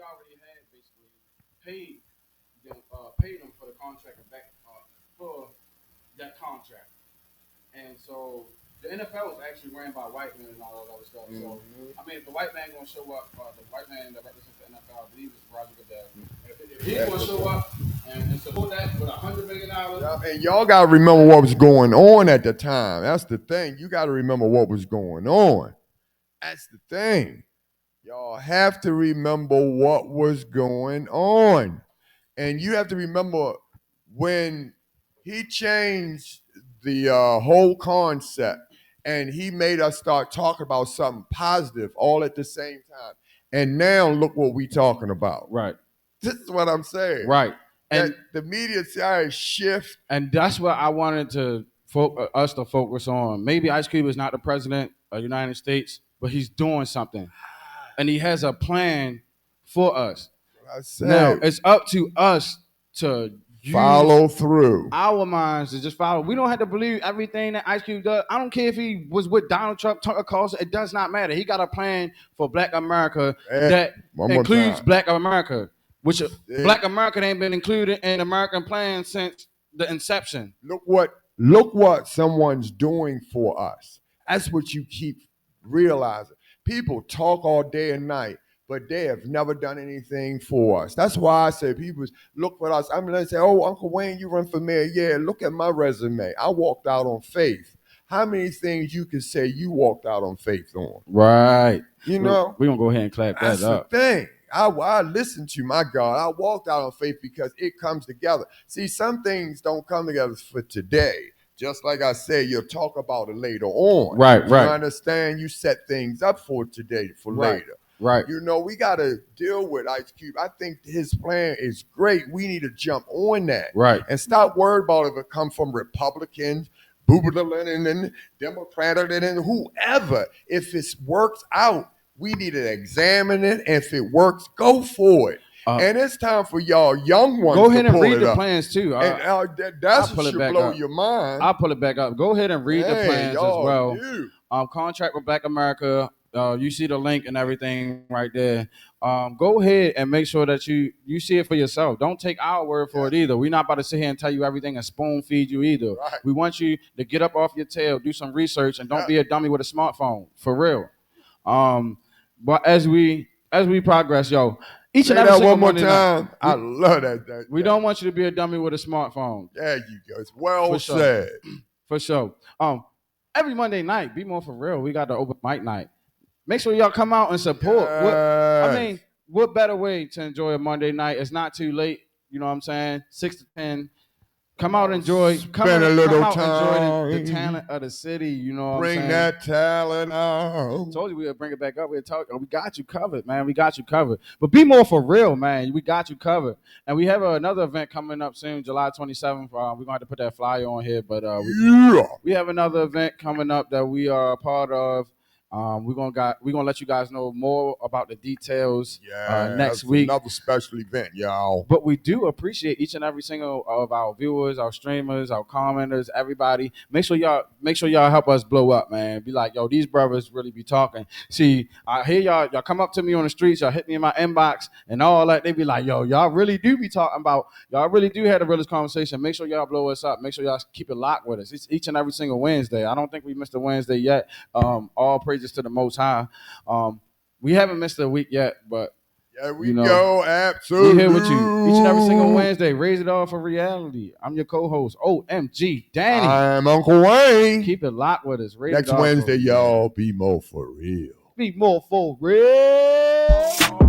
already had basically paid them for the contract for that contract, and so the NFL is actually ran by white men and all that other stuff. Mm-hmm. So I mean, if the white man gonna show up, the white man that represents the NFL, I believe it's Roger Goodell. If he's gonna show up and support that with $100 million, and y'all gotta remember what was going on at the time. That's the thing. You gotta remember what was going on. That's the thing. Y'all have to remember what was going on. And you have to remember when he changed the whole concept and he made us start talking about something positive all at the same time. And now look what we talking about. Right. This is what I'm saying. Right. And the media side shift. And that's what I wanted to us to focus on. Maybe Ice Cube is not the president of the United States, but he's doing something. And he has a plan for us. Now, it's up to us to follow through. Our minds to just follow. We don't have to believe everything that Ice Cube does. I don't care if he was with Donald Trump, Tucker Carlson. It does not matter. He got a plan for Black America that includes Black America, which Black America ain't been included in American plans since the inception. Look what someone's doing for us. That's what you keep realizing. People talk all day and night, but they have never done anything for us. That's why I say people look for us. I'm going to say, oh, Uncle Wayne, you run for mayor. Yeah, look at my resume. I walked out on faith. How many things you can say you walked out on faith on? Right. You know? We're going to go ahead and clap that up. That's the thing. I listened to my God. I walked out on faith because it comes together. See, some things don't come together for today. Just like I said, you'll talk about it later on. Right. You understand? You set things up for today, for later. Right. You know, we got to deal with Ice Cube. I think his plan is great. We need to jump on that. Right. And stop worried about if it come from Republicans, and Democrat, and whoever. If it works out, we need to examine it. If it works, go for it. And it's time for y'all young ones go ahead to and read the up. plans too. That's what should blow your mind. I'll pull it back up. Go ahead and read the plans as well. Contract with Black America. You see the link and everything right there. Go ahead and make sure that you see it for yourself. Don't take our word for it either. We're not about to sit here and tell you everything and spoon feed you either. Right. We want you to get up off your tail, do some research, and don't be a dummy with a smartphone. For real. But as we progress, each and every single one more Monday time. Night, I love that. We don't want you to be a dummy with a smartphone. There you go. It's well said. For sure. Every Monday night, BMore4Real, we got the open mic night. Make sure y'all come out and support. What better way to enjoy a Monday night? It's not too late. You know what I'm saying? 6 to 10. Come out, enjoy. Enjoy the talent of the city. You know what I'm saying? Bring that talent out. Told you we would bring it back up. We got you covered, man. We got you covered. But BMore4Real, man. We got you covered. And we have another event coming up soon, July 27th. We're going to have to put that flyer on here. But we have another event coming up that we are a part of. We're gonna let you guys know more about the details next that's week. Another special event, y'all. But we do appreciate each and every single of our viewers, our streamers, our commenters, everybody. Make sure y'all help us blow up, man. Be like, yo, these brothers really be talking. See, I hear y'all come up to me on the streets, y'all hit me in my inbox and all that. They be like, yo, y'all really do be talking about, y'all really do have the realest conversation. Make sure y'all blow us up. Make sure y'all keep it locked with us. It's each and every single Wednesday. I don't think we missed a Wednesday yet. All praises to the Most High. We haven't missed a week yet, but there we go. Absolutely. We here with you each and every single Wednesday. Raise it all for reality. I'm your co-host, OMG Danny. I'm Uncle Wayne. Keep it locked with us. Next Wednesday, y'all. Be more for real. Be more for real.